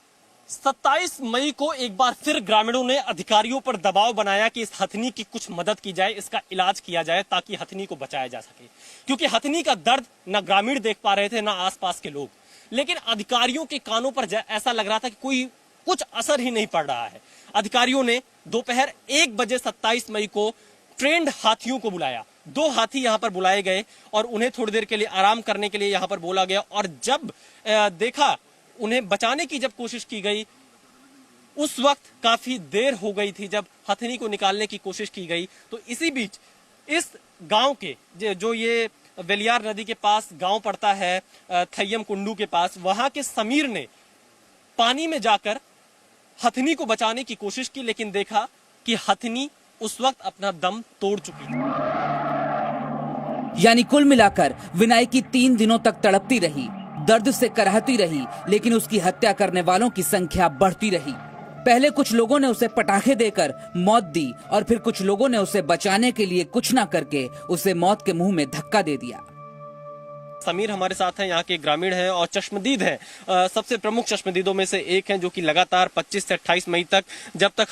Speaker 9: 27 मई को एक बार फिर ग्रामीणों ने अधिकारियों पर दबाव बनाया कि इस हथनी की कुछ मदद की जाए, इसका इलाज किया जाए ताकि हथनी को बचाया जा सके। क्योंकि हथनी का दर्द ना ग्रामीण देख पा रहे थे, ना आसपास के लोग, लेकिन अधिकारियों के कानों पर ऐसा लग रहा था कि कोई कुछ असर ही नहीं पड़ रहा है। अधिकारियों ने दोपहर 1 बजे 27 मई को ट्रेंड हाथियों को बुलाया। 2 हाथी यहाँ पर बुलाए गए और उन्हें थोड़ी देर के लिए आराम करने के लिए यहाँ पर बोला गया। और जब देखा, उन्हें बचाने की जब कोशिश की गई उस वक्त काफी देर हो गई थी जब हथिनी को निकालने की कोशिश की गई। तो इसी बीच इस गांव के जो ये वेलियार नदी के पास गांव पड़ता है, थय्यम कुंडू के पास, वहां के समीर ने पानी में जाकर हथिनी को बचाने की कोशिश की, लेकिन देखा कि हथिनी उस वक्त अपना दम तोड़ चुकी थी।
Speaker 8: यानी कुल मिलाकर विनायकी 3 दिनों तक तड़पती रही, दर्द से कराहती रही, लेकिन उसकी हत्या करने वालों की संख्या बढ़ती रही। पहले कुछ लोगों ने उसे पटाखे देकर मौत दी और फिर कुछ लोगों ने उसे बचाने के लिए कुछ ना करके उसे मौत के मुंह में धक्का दे दिया।
Speaker 9: समीर हमारे साथ हैं, यहाँ के ग्रामीण हैं और चश्मदीद हैं। सबसे प्रमुख चश्मदीदों में से एक हैं जो कि लगातार 25 से 28 मई तक, जब तक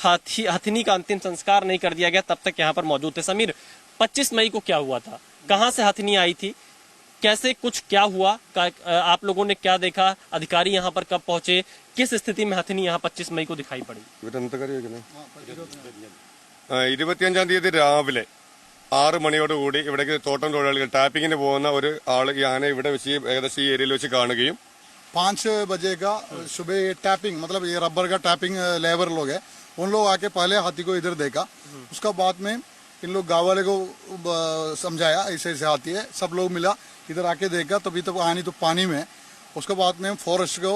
Speaker 9: हथिनी का अंतिम संस्कार नहीं कर दिया गया, तब तक यहाँ पर मौजूद थे। समीर, 25 मई को क्या हुआ था? कहाँ से हथिनी आई थी? कैसे कुछ क्या हुआ? आप लोगों ने क्या देखा? अधिकारी यहाँ पर कब पहुंचे? किस स्थिति में हथिनी यहाँ 25 मई को दिखाई पड़ी?
Speaker 10: 25-ാം തീയതി രാവിലെ 6 മണിയോടുകൂടി ഇവിടേക്ക് തോട്ടം തൊഴിലാളികൾ ടാപ്പിങ്ങിന് പോകുന്ന ഒരു ആള് ഈ ആന ഇവിടെ വെച്ച് ഏകദേശം ഈ ഏരിയയിൽ വെച്ച് കാണുകയും
Speaker 11: 5 बजे का सुबह टैपिंग, मतलब ये रबर का टैपिंग लेबर लोग है, उन लोग आके पहले हाथी को इधर देखा। उसका बाद में इन लोग गाँव वाले को समझाया ऐसे ऐसे हाथी है, सब लोग मिला इधर आके देखा, तभी तो आनी तो पानी में। उसके बाद में फॉरेस्ट को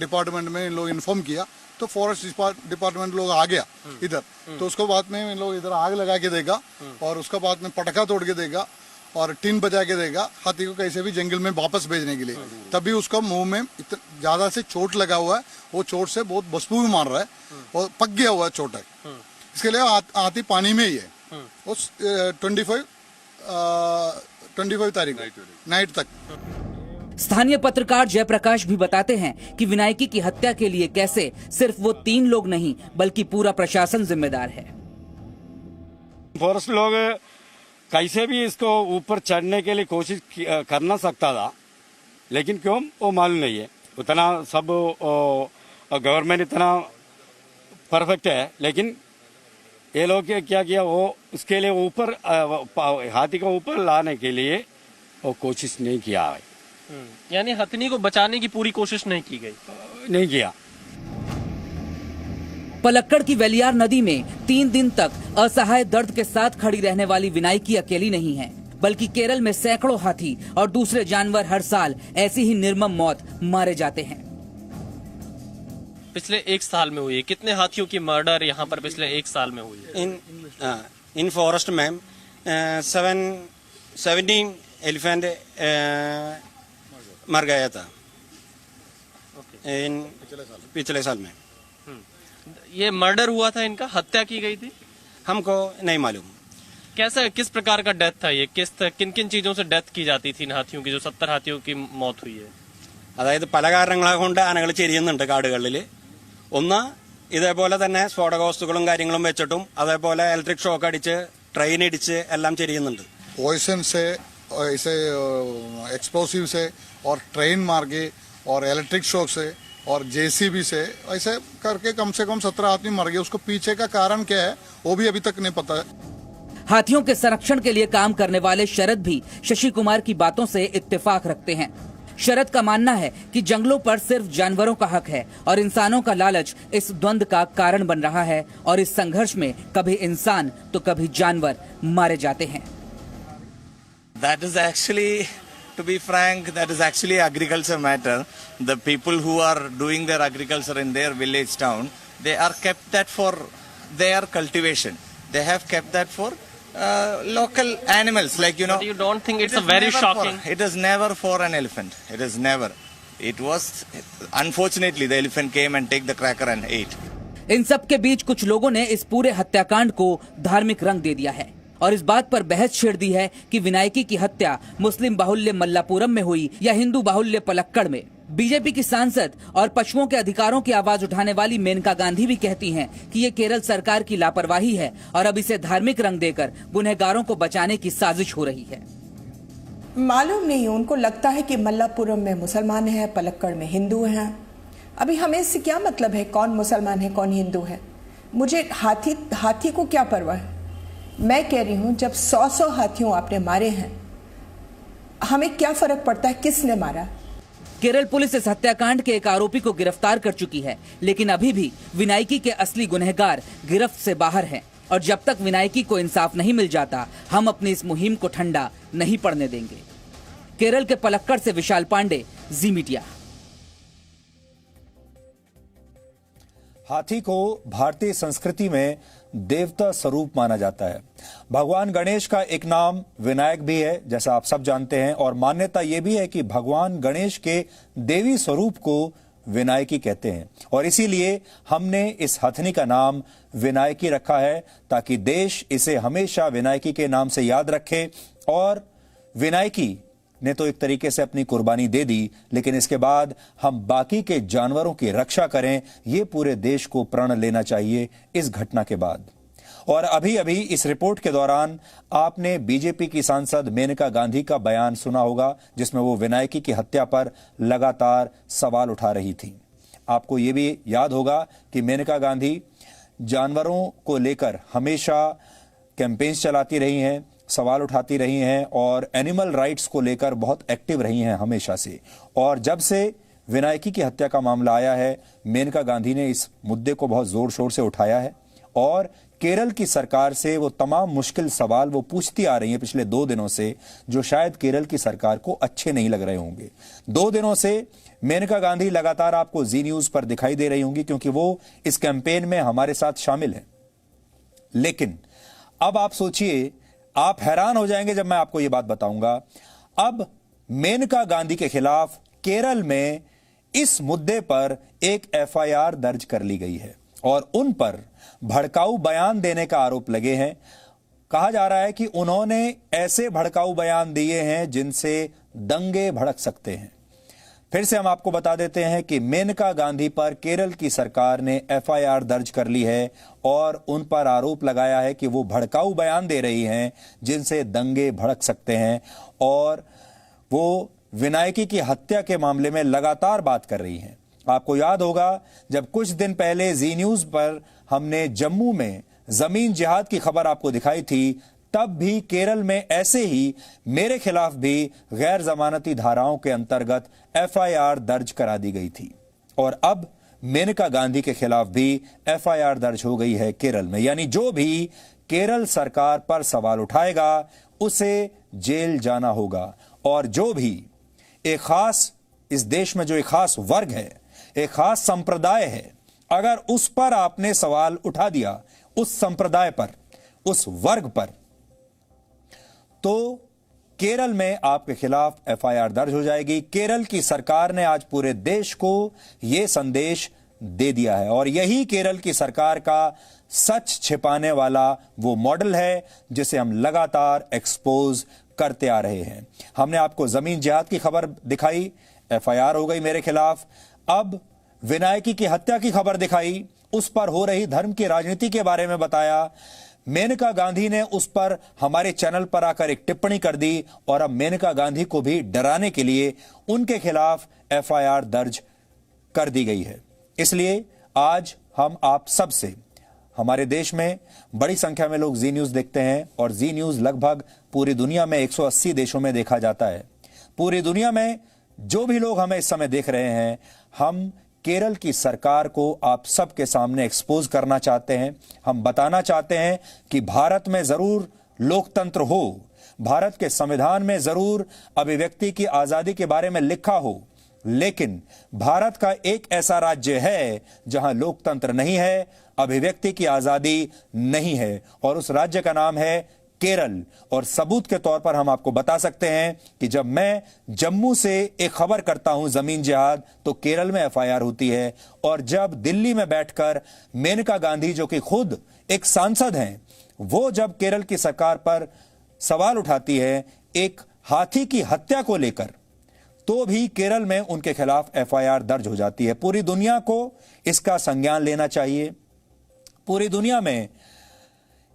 Speaker 11: डिपार्टमेंट में इन लोग इन्फॉर्म किया, तो फॉरेस्ट डिपार्टमेंट लोग आ गया इधर। तो उसके बाद में इन लोग इधर आग लगा के देखा और उसके बाद में पटाखा तोड़ के देखा और टीन बजा के देखा हाथी को कैसे भी जंगल में वापस भेजने के लिए। तभी उसका मुंह में ज्यादा से चोट लगा हुआ है, वो चोट से बहुत बदबू भी मार रहा है और पक गया हुआ है चोट है। इसके लिए हाथी पानी में ही है। उस 25 तारीख नाइट तक।
Speaker 8: स्थानीय पत्रकार जयप्रकाश भी बताते हैं कि विनायकी की हत्या के लिए कैसे सिर्फ वो 3 लोग नहीं बल्कि पूरा प्रशासन जिम्मेदार है।
Speaker 12: फॉरेस्ट लोग कैसे भी इसको ऊपर चढ़ने के लिए कोशिश करना सकता था, लेकिन क्यों वो मालूम नहीं है। उतना सब गवर्नमेंट इतना परफेक्ट है, लेकिन ये लोग क्या किया, वो उसके लिए ऊपर हाथी को ऊपर लाने के लिए वो कोशिश नहीं किया है।
Speaker 9: यानी हथिनी को बचाने की पूरी कोशिश नहीं की गई,
Speaker 12: नहीं किया।
Speaker 8: पलक्कड़ की वेलियार नदी में 3 दिन तक असहाय दर्द के साथ खड़ी रहने वाली विनायकी अकेली नहीं है, बल्कि केरल में सैकड़ों हाथी और दूसरे जानवर हर साल ऐसी ही निर्मम मौत मारे जाते हैं।
Speaker 9: पिछले 1 साल में हुई है, कितने हाथियों की मर्डर यहाँ पर पिछले 1 साल में हुई है?
Speaker 5: इन फॉरेस्ट में 17 एलिफेंट मर गया था इन पिछले साल में।
Speaker 9: ये मर्डर हुआ था, इनका हत्या की गई थी?
Speaker 5: हमको नहीं मालूम।
Speaker 9: कैसे, किस प्रकार का डेथ था ये? किन किन चीजों से डेथ की जाती थी इन हाथियों की, जो 70 हाथियों की मौत हुई है?
Speaker 5: അതായത് പല കാരണങ്ങളെ കൊണ്ട് ആനകൾ ചെരിയുന്നുണ്ട് കാടുകളിൽ. ഒന്ന് ഇതേപോലെ തന്നെ സ്ഫോടക വസ്തുക്കളും കാര്യങ്ങളും വെച്ചിട്ടും അതേപോലെ ഇലക്ട്രിക് ഷോക്ക് അടിച്ച് ട്രെയിൻ ഇടിച്ച് എല്ലാം ചെരിയുന്നുണ്ട്.
Speaker 11: पॉइजन से, ऐसे एक्सप्लोसिव से और ट्रेन मार के और इलेक्ट्रिक शॉक से और जेसीबी से ऐसे करके कम से कम 17 आदमी मर गए। उसको पीछे का कारण क्या है वो भी अभी तक नहीं पता है।
Speaker 8: हाथियों के संरक्षण के लिए काम करने वाले शरद भी शशि कुमार की बातों से इत्तेफाक रखते हैं। शरद का मानना है कि जंगलों पर सिर्फ जानवरों का हक है और इंसानों का लालच इस द्वंद का कारण बन रहा है और इस संघर्ष में कभी इंसान तो कभी जानवर मारे जाते हैं।
Speaker 13: That is actually, to be frank, that is actually agriculture matter. The people who are doing their agriculture in their village town, they are kept that for their cultivation. They have kept that for local animals, like, you know.
Speaker 9: But you don't think it's a very shocking?
Speaker 13: It is never for an elephant. It is never. It was, unfortunately, the elephant came and take the cracker and ate.
Speaker 8: इन सब के बीच कुछ लोगों ने इस पूरे हत्याकांड को धार्मिक रंग दे दिया है और इस बात पर बहस छेड़ दी है कि विनायकी की हत्या मुस्लिम बाहुल्य मल्लापुरम में हुई या हिंदू बाहुल्य पलक्कड़ में। बीजेपी की सांसद और पशुओं के अधिकारों की आवाज उठाने वाली मेनका गांधी भी कहती हैं कि ये केरल सरकार की लापरवाही है और अब इसे धार्मिक रंग देकर गुनहगारों को बचाने की साजिश हो रही है।
Speaker 4: मालूम नहीं, उनको लगता है कि मल्लापुरम में मुसलमान हैं, पलक्कड़ में हिंदू हैं। अभी हमें इससे क्या मतलब है कौन मुसलमान है कौन हिंदू है? मुझे हाथी को क्या परवाह है? मैं कह रही हूं जब 100 हाथियों आपने मारे हैं, हमें क्या फर्क पड़ता है किसने मारा?
Speaker 8: केरल पुलिस इस हत्याकांड के एक आरोपी को गिरफ्तार कर चुकी है, लेकिन अभी भी विनायकी के असली गुनहगार गिरफ्त से बाहर हैं। और जब तक विनायकी को इंसाफ नहीं मिल जाता, हम अपनी इस मुहिम को ठंडा नहीं पड़ने देंगे। केरल के पलक्कड़ से विशाल पांडे, जी मीडिया।
Speaker 1: हाथी को भारतीय संस्कृति में देवता स्वरूप माना जाता है। भगवान गणेश का एक नाम विनायक भी है, जैसा आप सब जानते हैं, और मान्यता यह भी है कि भगवान गणेश के देवी स्वरूप को विनायकी कहते हैं, और इसीलिए हमने इस हथनी का नाम विनायकी रखा है, ताकि देश इसे हमेशा विनायकी के नाम से याद रखे। और विनायकी ने तो एक तरीके से अपनी कुर्बानी दे दी, लेकिन इसके बाद हम बाकी के जानवरों की रक्षा करें, ये पूरे देश को प्रण लेना चाहिए इस घटना के बाद। और अभी अभी इस रिपोर्ट के दौरान आपने बीजेपी की सांसद मेनका गांधी का बयान सुना होगा, जिसमें वो विनायकी की हत्या पर लगातार सवाल उठा रही थी। आपको ये भी याद होगा कि मेनका गांधी जानवरों को लेकर हमेशा कैंपेन्स चलाती रही हैं, सवाल उठाती रही हैं, और एनिमल राइट्स को लेकर बहुत एक्टिव रही हैं हमेशा से। और जब से विनायकी की हत्या का मामला आया है, मेनका गांधी ने इस मुद्दे को बहुत जोर शोर से उठाया है, और केरल की सरकार से वो तमाम मुश्किल सवाल वो पूछती आ रही हैं पिछले 2 दिनों से, जो शायद केरल की सरकार को अच्छे नहीं लग रहे होंगे। 2 दिनों से मेनका गांधी लगातार आपको जी न्यूज पर दिखाई दे रही होंगी, क्योंकि वो इस कैंपेन में हमारे साथ शामिल है। लेकिन अब आप सोचिए, आप हैरान हो जाएंगे जब मैं आपको यह बात बताऊंगा। अब मेनका गांधी के खिलाफ केरल में इस मुद्दे पर एक एफआईआर दर्ज कर ली गई है, और उन पर भड़काऊ बयान देने का आरोप लगे हैं। कहा जा रहा है कि उन्होंने ऐसे भड़काऊ बयान दिए हैं जिनसे दंगे भड़क सकते हैं। फिर से हम आपको बता देते हैं कि मेनका गांधी पर केरल की सरकार ने एफआईआर दर्ज कर ली है, और उन पर आरोप लगाया है कि वो भड़काऊ बयान दे रही हैं जिनसे दंगे भड़क सकते हैं, और वो विनायकी की हत्या के मामले में लगातार बात कर रही हैं। आपको याद होगा, जब कुछ दिन पहले जी न्यूज पर हमने जम्मू में जमीन जिहाद की खबर आपको दिखाई थी, तब भी केरल में ऐसे ही मेरे खिलाफ भी गैर जमानती धाराओं के अंतर्गत एफआईआर दर्ज करा दी गई थी। और अब मेनका गांधी के खिलाफ भी एफआईआर दर्ज हो गई है केरल में। यानी जो भी केरल सरकार पर सवाल उठाएगा उसे जेल जाना होगा, और जो भी एक खास, इस देश में जो एक खास वर्ग है, एक खास संप्रदाय है, अगर उस पर आपने सवाल उठा दिया, उस संप्रदाय पर, उस वर्ग पर, तो केरल में आपके खिलाफ एफआईआर दर्ज हो जाएगी। केरल की सरकार ने आज पूरे देश को यह संदेश दे दिया है, और यही केरल की सरकार का सच छिपाने वाला वो मॉडल है जिसे हम लगातार एक्सपोज करते आ रहे हैं। हमने आपको जमीन जिहाद की खबर दिखाई, एफआईआर हो गई मेरे खिलाफ। अब विनायकी की हत्या की खबर दिखाई, उस पर हो रही धर्म की राजनीति के बारे में बताया। मेनका गांधी ने उस पर हमारे चैनल पर आकर एक टिप्पणी कर दी, और अब मेनका गांधी को भी डराने के लिए उनके खिलाफ एफआईआर दर्ज कर दी गई है। इसलिए आज हम आप सब से, हमारे देश में बड़ी संख्या में लोग जी न्यूज देखते हैं, और जी न्यूज लगभग पूरी दुनिया में 180 देशों में देखा जाता है। पूरी दुनिया में जो भी लोग हमें इस समय देख रहे हैं, हम केरल की सरकार को आप सबके सामने एक्सपोज करना चाहते हैं। हम बताना चाहते हैं कि भारत में जरूर लोकतंत्र हो, भारत के संविधान में जरूर अभिव्यक्ति की आजादी के बारे में लिखा हो, लेकिन भारत का एक ऐसा राज्य है जहां लोकतंत्र नहीं है, अभिव्यक्ति की आजादी नहीं है, और उस राज्य का नाम है केरल। और सबूत के तौर पर हम आपको बता सकते हैं कि जब मैं जम्मू से एक खबर करता हूं जमीन जिहाद, तो केरल में एफआईआर होती है, और जब दिल्ली में बैठकर मेनका गांधी, जो कि खुद एक सांसद हैं, वो जब केरल की सरकार पर सवाल उठाती है एक हाथी की हत्या को लेकर, तो भी केरल में उनके खिलाफ एफआईआर दर्ज हो जाती है। पूरी दुनिया को इसका संज्ञान लेना चाहिए। पूरी दुनिया में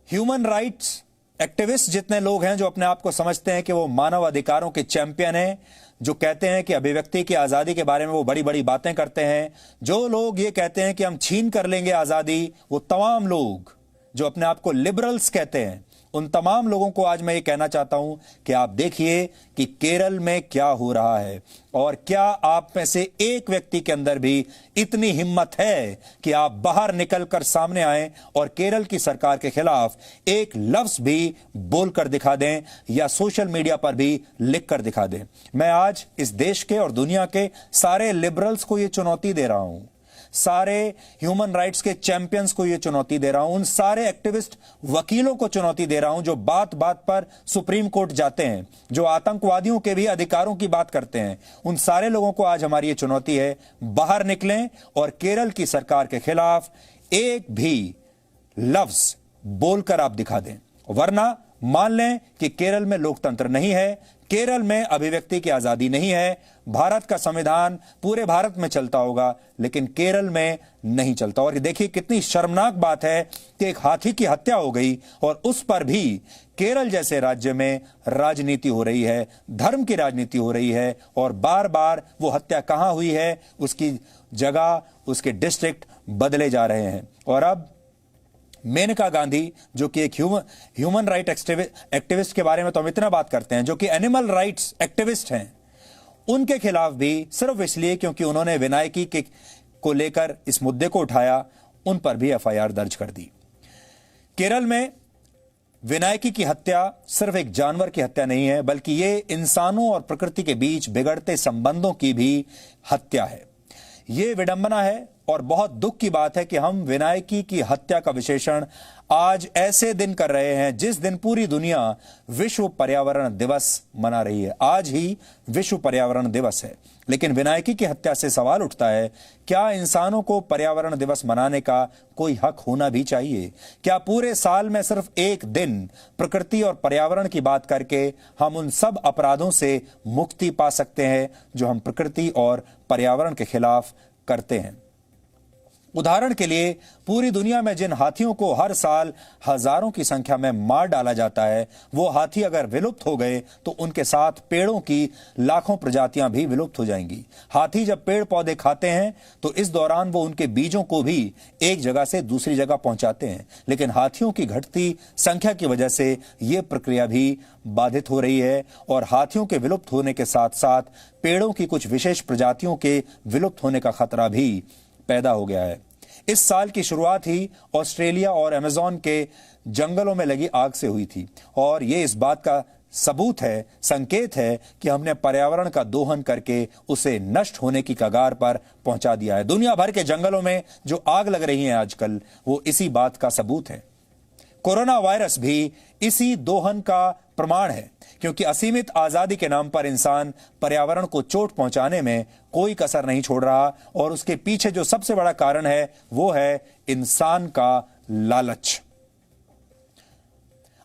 Speaker 1: ह्यूमन राइट्स एक्टिविस्ट जितने लोग हैं, जो अपने आप को समझते हैं कि वो मानव अधिकारों के चैंपियन हैं, जो कहते हैं कि अभिव्यक्ति की आजादी के बारे में वो बड़ी बड़ी बातें करते हैं, जो लोग ये कहते हैं कि हम छीन कर लेंगे आजादी, वो तमाम लोग जो अपने आप को लिबरल्स कहते हैं, उन तमाम लोगों को आज मैं ये कहना चाहता हूं कि आप देखिए कि केरल में क्या हो रहा है, और क्या आप में से एक व्यक्ति के अंदर भी इतनी हिम्मत है कि आप बाहर निकलकर सामने आएं और केरल की सरकार के खिलाफ एक लफ्ज भी बोलकर दिखा दें या सोशल मीडिया पर भी लिखकर दिखा दें। मैं आज इस देश के और दुनिया के सारे लिबरल्स को यह चुनौती दे रहा हूं, सारे ह्यूमन राइट्स के चैंपियंस को यह चुनौती दे रहा हूं, उन सारे एक्टिविस्ट वकीलों को चुनौती दे रहा हूं जो बात बात पर सुप्रीम कोर्ट जाते हैं, जो आतंकवादियों के भी अधिकारों की बात करते हैं। उन सारे लोगों को आज हमारी यह चुनौती है, बाहर निकलें और केरल की सरकार के खिलाफ एक भी लफ्ज बोलकर आप दिखा दें, वरना मान लें कि केरल में लोकतंत्र नहीं है, केरल में अभिव्यक्ति की आजादी नहीं है। भारत का संविधान पूरे भारत में चलता होगा लेकिन केरल में नहीं चलता। और देखिए कितनी शर्मनाक बात है कि एक हाथी की हत्या हो गई और उस पर भी केरल जैसे राज्य में राजनीति हो रही है, धर्म की राजनीति हो रही है, और बार बार वो हत्या कहां हुई है उसकी जगह, उसके डिस्ट्रिक्ट बदले जा रहे हैं। और अब मेनका गांधी जो कि एक ह्यूमन राइट एक्टिविस्ट के बारे में तो हम इतना बात करते हैं, जो कि एनिमल राइट्स एक्टिविस्ट हैं, उनके खिलाफ भी सिर्फ इसलिए क्योंकि उन्होंने विनायकी को लेकर इस मुद्दे को उठाया, उन पर भी एफआईआर दर्ज कर दी। केरल में विनायकी की हत्या सिर्फ एक जानवर की हत्या नहीं है, बल्कि ये इंसानों और प्रकृति के बीच बिगड़ते संबंधों की भी हत्या है। ये विडंबना है और बहुत दुख की बात है कि हम विनायकी की हत्या का विशेषण आज ऐसे दिन कर रहे हैं जिस दिन पूरी दुनिया विश्व पर्यावरण दिवस मना रही है। आज ही विश्व पर्यावरण दिवस है, लेकिन विनायकी की हत्या से सवाल उठता है, क्या इंसानों को पर्यावरण दिवस मनाने का कोई हक होना भी चाहिए? क्या पूरे साल में सिर्फ एक दिन प्रकृति और पर्यावरण की बात करके हम उन सब अपराधों से मुक्ति पा सकते हैं जो हम प्रकृति और पर्यावरण के खिलाफ करते हैं? उदाहरण के लिए पूरी दुनिया में जिन हाथियों को हर साल हजारों की संख्या में मार डाला जाता है, वो हाथी अगर विलुप्त हो गए तो उनके साथ पेड़ों की लाखों प्रजातियां भी विलुप्त हो जाएंगी। हाथी जब पेड़ पौधे खाते हैं तो इस दौरान वो उनके बीजों को भी एक जगह से दूसरी जगह पहुंचाते हैं, लेकिन हाथियों की घटती संख्या की वजह से ये प्रक्रिया भी बाधित हो रही है और हाथियों के विलुप्त होने के साथ साथ पेड़ों की कुछ विशेष प्रजातियों के विलुप्त होने का खतरा भी पैदा हो गया है। इस साल की शुरुआत ही ऑस्ट्रेलिया और अमेज़न के जंगलों में लगी आग से हुई थी, और ये इस बात का सबूत है, संकेत है कि हमने पर्यावरण का दोहन करके उसे नष्ट होने की कगार पर पहुंचा दिया है। दुनिया भर के जंगलों में जो आग लग रही है आजकल, वो इसी बात का सबूत है। कोरोना वायरस भी इसी दोहन का प्रमाण है, क्योंकि असीमित आजादी के नाम पर इंसान पर्यावरण को चोट पहुंचाने में कोई कसर नहीं छोड़ रहा, और उसके पीछे जो सबसे बड़ा कारण है वो है इंसान का लालच।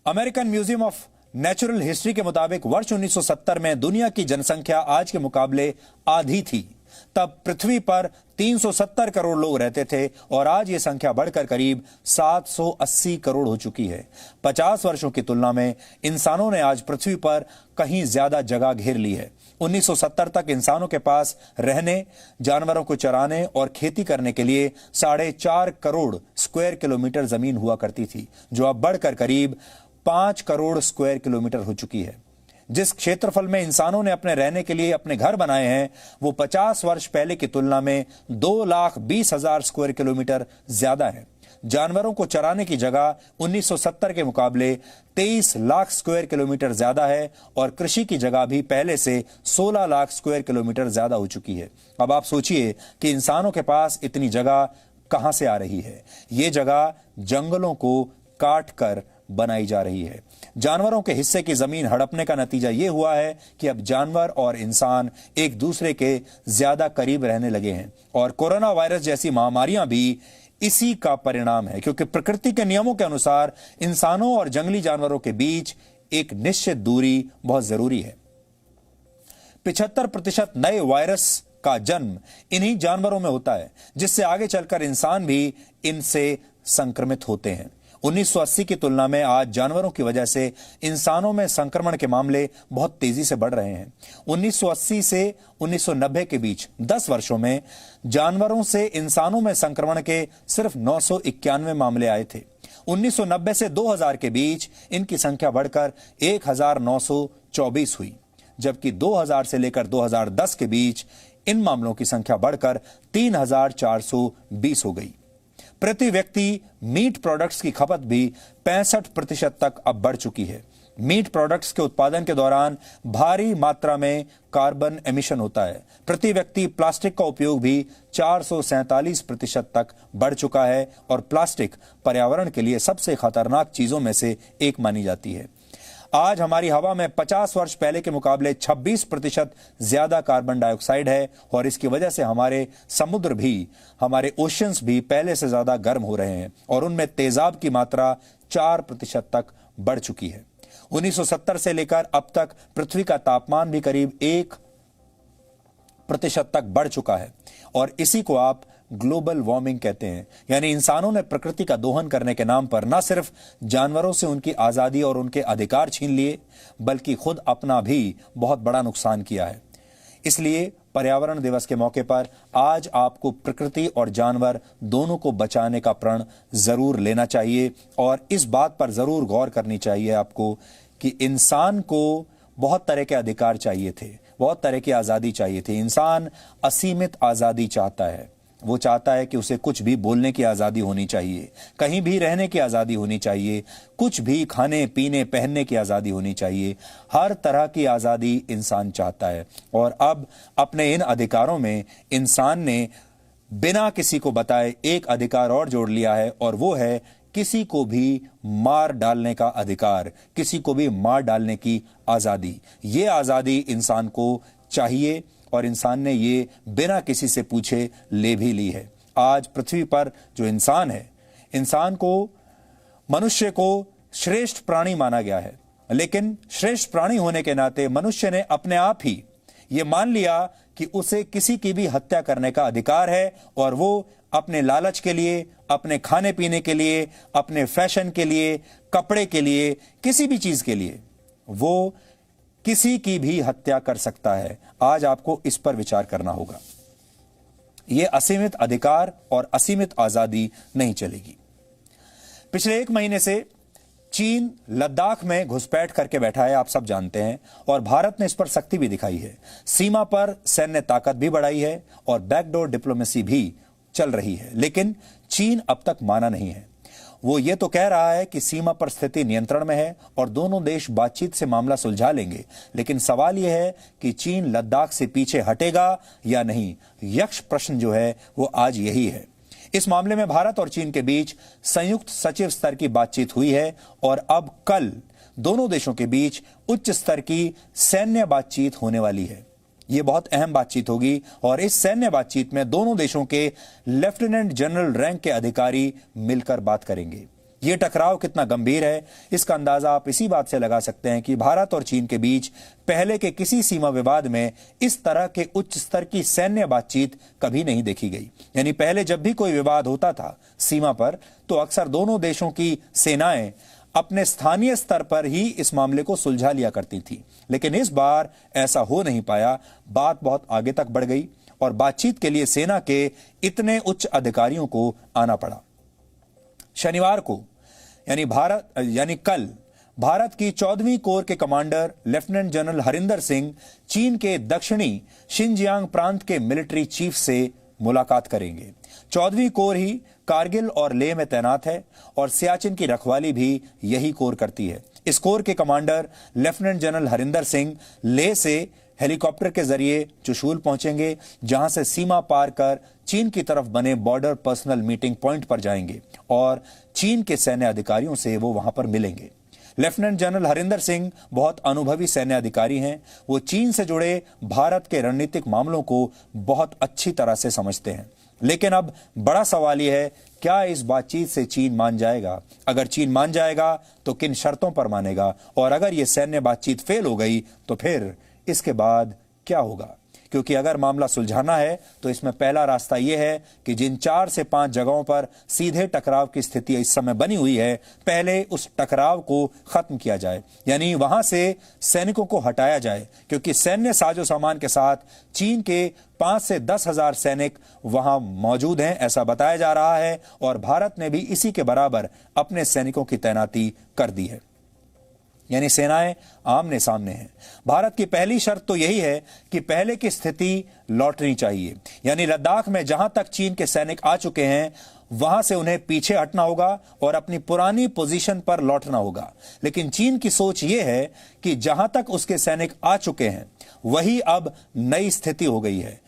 Speaker 1: American museum of natural history के मुताबिक वर्ष 1970 में दुनिया की जनसंख्या आज के मुकाबले आधी थी। तब पृथ्वी पर 370 करोड़ लोग रहते थे और आज यह संख्या बढ़कर करीब 780 करोड़ हो चुकी है। 50 वर्षों की तुलना में इंसानों ने आज पृथ्वी पर कहीं ज्यादा जगह घेर ली है। 1970 तक इंसानों के पास रहने, जानवरों को चराने और खेती करने के लिए 4.5 करोड़ स्क्वायर किलोमीटर जमीन हुआ करती थी, जो अब बढ़कर करीब 5 करोड़ स्क्वायर किलोमीटर हो चुकी है। जिस क्षेत्रफल में इंसानों ने अपने रहने के लिए अपने घर बनाए हैं, वो 50 वर्ष पहले की तुलना में 2,20,000 स्क्वायर किलोमीटर ज्यादा है। जानवरों को चराने की जगह 1970 के मुकाबले 23 लाख स्क्वायर किलोमीटर ज्यादा है, और कृषि की जगह भी पहले से 16 लाख स्क्वायर किलोमीटर ज्यादा हो चुकी है। अब आप सोचिए कि इंसानों के पास इतनी जगह कहां से आ रही है। ये जगह जंगलों को काट कर बनाई जा रही है। जानवरों के हिस्से की जमीन हड़पने का नतीजा यह हुआ है कि अब जानवर और इंसान एक दूसरे के ज्यादा करीब रहने लगे हैं, और कोरोना वायरस जैसी महामारियां भी इसी का परिणाम है, क्योंकि प्रकृति के नियमों के अनुसार इंसानों और जंगली जानवरों के बीच एक निश्चित दूरी बहुत जरूरी है। 75% नए वायरस का जन्म इन्हीं जानवरों में होता है, जिससे आगे चलकर इंसान भी इनसे संक्रमित होते हैं। 1980 की तुलना में आज जानवरों की वजह से इंसानों में संक्रमण के मामले बहुत तेजी से बढ़ रहे हैं। 1980 से 1990 के बीच 10 वर्षों में जानवरों से इंसानों में संक्रमण के सिर्फ 991 मामले आए थे। 1990 से 2000 के बीच इनकी संख्या बढ़कर 1924 हुई, जबकि 2000 से लेकर 2010 के बीच इन मामलों की संख्या बढ़कर 3420 हो गई। प्रति व्यक्ति मीट प्रोडक्ट्स की खपत भी 65% तक अब बढ़ चुकी है। मीट प्रोडक्ट्स के उत्पादन के दौरान भारी मात्रा में कार्बन एमिशन होता है। प्रति व्यक्ति प्लास्टिक का उपयोग भी 447% तक बढ़ चुका है और प्लास्टिक पर्यावरण के लिए सबसे खतरनाक चीजों में से एक मानी जाती है। आज हमारी हवा में 50 वर्ष पहले के मुकाबले 26% ज्यादा कार्बन डाइऑक्साइड है और इसकी वजह से हमारे समुद्र भी, हमारे ओशियंस भी पहले से ज्यादा गर्म हो रहे हैं और उनमें तेजाब की मात्रा 4% तक बढ़ चुकी है। 1970 से लेकर अब तक पृथ्वी का तापमान भी करीब 1% तक बढ़ चुका है और इसी को आप ग्लोबल वार्मिंग कहते हैं। यानी इंसानों ने प्रकृति का दोहन करने के नाम पर न सिर्फ जानवरों से उनकी आजादी और उनके अधिकार छीन लिए, बल्कि खुद अपना भी बहुत बड़ा नुकसान किया है। इसलिए पर्यावरण दिवस के मौके पर आज आपको प्रकृति और जानवर दोनों को बचाने का प्रण जरूर लेना चाहिए और इस बात पर जरूर गौर करनी चाहिए आपको कि इंसान को बहुत तरह के अधिकार चाहिए थे, बहुत तरह की आजादी चाहिए थी। इंसान असीमित आजादी चाहता है। वो चाहता है कि उसे कुछ भी बोलने की आजादी होनी चाहिए, कहीं भी रहने की आजादी होनी चाहिए, कुछ भी खाने पीने पहनने की आजादी होनी चाहिए। हर तरह की आजादी इंसान चाहता है और अब अपने इन अधिकारों में इंसान ने बिना किसी को बताए एक अधिकार और जोड़ लिया है और वो है किसी को भी मार डालने का अधिकार, किसी को भी मार डालने की आजादी। ये आजादी इंसान को चाहिए और इंसान ने ये बिना किसी से पूछे ले भी ली है। आज पृथ्वी पर जो इंसान है, इंसान को, मनुष्य को श्रेष्ठ प्राणी माना गया है, लेकिन श्रेष्ठ प्राणी होने के नाते मनुष्य ने अपने आप ही ये मान लिया कि उसे किसी की भी हत्या करने का अधिकार है और वो अपने लालच के लिए, अपने खाने पीने के लिए, अपने फैशन के लिए, कपड़े के लिए, किसी भी चीज के लिए वो किसी की भी हत्या कर सकता है। आज आपको इस पर विचार करना होगा। यह असीमित अधिकार और असीमित आजादी नहीं चलेगी। पिछले 1 महीने से चीन लद्दाख में घुसपैठ करके बैठा है, आप सब जानते हैं, और भारत ने इस पर सख्ती भी दिखाई है। सीमा पर सैन्य ताकत भी बढ़ाई है और बैकडोर डिप्लोमेसी भी चल रही है, लेकिन चीन अब तक माना नहीं है। वो ये तो कह रहा है कि सीमा पर स्थिति नियंत्रण में है और दोनों देश बातचीत से मामला सुलझा लेंगे, लेकिन सवाल यह है कि चीन लद्दाख से पीछे हटेगा या नहीं। यक्ष प्रश्न जो है वो आज यही है। इस मामले में भारत और चीन के बीच संयुक्त सचिव स्तर की बातचीत हुई है और अब कल दोनों देशों के बीच उच्च स्तर की सैन्य बातचीत होने वाली है। यह बहुत अहम बातचीत होगी और इस सैन्य बातचीत में दोनों देशों के लेफ्टिनेंट जनरल रैंक के अधिकारी मिलकर बात करेंगे। यह टकराव कितना गंभीर है, इसका अंदाजा आप इसी बात से लगा सकते हैं कि भारत और चीन के बीच पहले के किसी सीमा विवाद में इस तरह के उच्च स्तर की सैन्य बातचीत कभी नहीं देखी गई। यानी पहले जब भी कोई विवाद होता था सीमा पर, तो अक्सर दोनों देशों की सेनाएं अपने स्थानीय स्तर पर ही इस मामले को सुलझा लिया करती थी, लेकिन इस बार ऐसा हो नहीं पाया। बात बहुत आगे तक बढ़ गई और बातचीत के लिए सेना के इतने उच्च अधिकारियों को आना पड़ा। शनिवार को यानी कल भारत की 14वीं कोर के commander lieutenant general Harinder Singh चीन के दक्षिणी शिनजियांग प्रांत के मिलिट्री चीफ से मुलाकात करेंगे। 14वीं कोर ही कारगिल और लेह में तैनात है और सियाचिन की रखवाली भी यही कोर करती है। इस कोर के commander lieutenant general Harinder Singh Leh से हेलीकॉप्टर के जरिए चुशूल पहुंचेंगे, जहां से सीमा पार कर चीन की तरफ बने बॉर्डर पर्सनल मीटिंग पॉइंट पर जाएंगे और चीन के सैन्य अधिकारियों से वो वहां पर मिलेंगे। लेफ्टिनेंट जनरल हरिंदर सिंह बहुत अनुभवी सैन्य अधिकारी हैं। वो चीन से जुड़े भारत के रणनीतिक मामलों को बहुत अच्छी तरह से समझते हैं। लेकिन अब बड़ा सवाल यह है, क्या इस बातचीत से चीन मान जाएगा? अगर चीन मान जाएगा तो किन शर्तों पर मानेगा? और अगर यह सैन्य बातचीत फेल हो गई तो फिर इसके बाद क्या होगा? क्योंकि अगर मामला सुलझाना है तो इसमें पहला रास्ता यह है कि जिन 4 से 5 जगहों पर सीधे टकराव की स्थिति इस समय बनी हुई है, पहले उस टकराव को खत्म किया जाए, यानी वहां से सैनिकों को हटाया जाए, क्योंकि सैन्य साजो सामान के साथ चीन के 5 से 10 हजार सैनिक वहां मौजूद हैं, ऐसा बताया जा रहा है। और भारत ने भी इसी के बराबर अपने सैनिकों की तैनाती कर दी है, यानी सेनाएं आमने सामने हैं। भारत की पहली शर्त तो यही है कि पहले की स्थिति लौटनी चाहिए, यानी लद्दाख में जहां तक चीन के सैनिक आ चुके हैं वहां से उन्हें पीछे हटना होगा और अपनी पुरानी पोजीशन पर लौटना होगा। लेकिन चीन की सोच यह है कि जहां तक उसके सैनिक आ चुके हैं वही अब नई स्थिति हो गई है।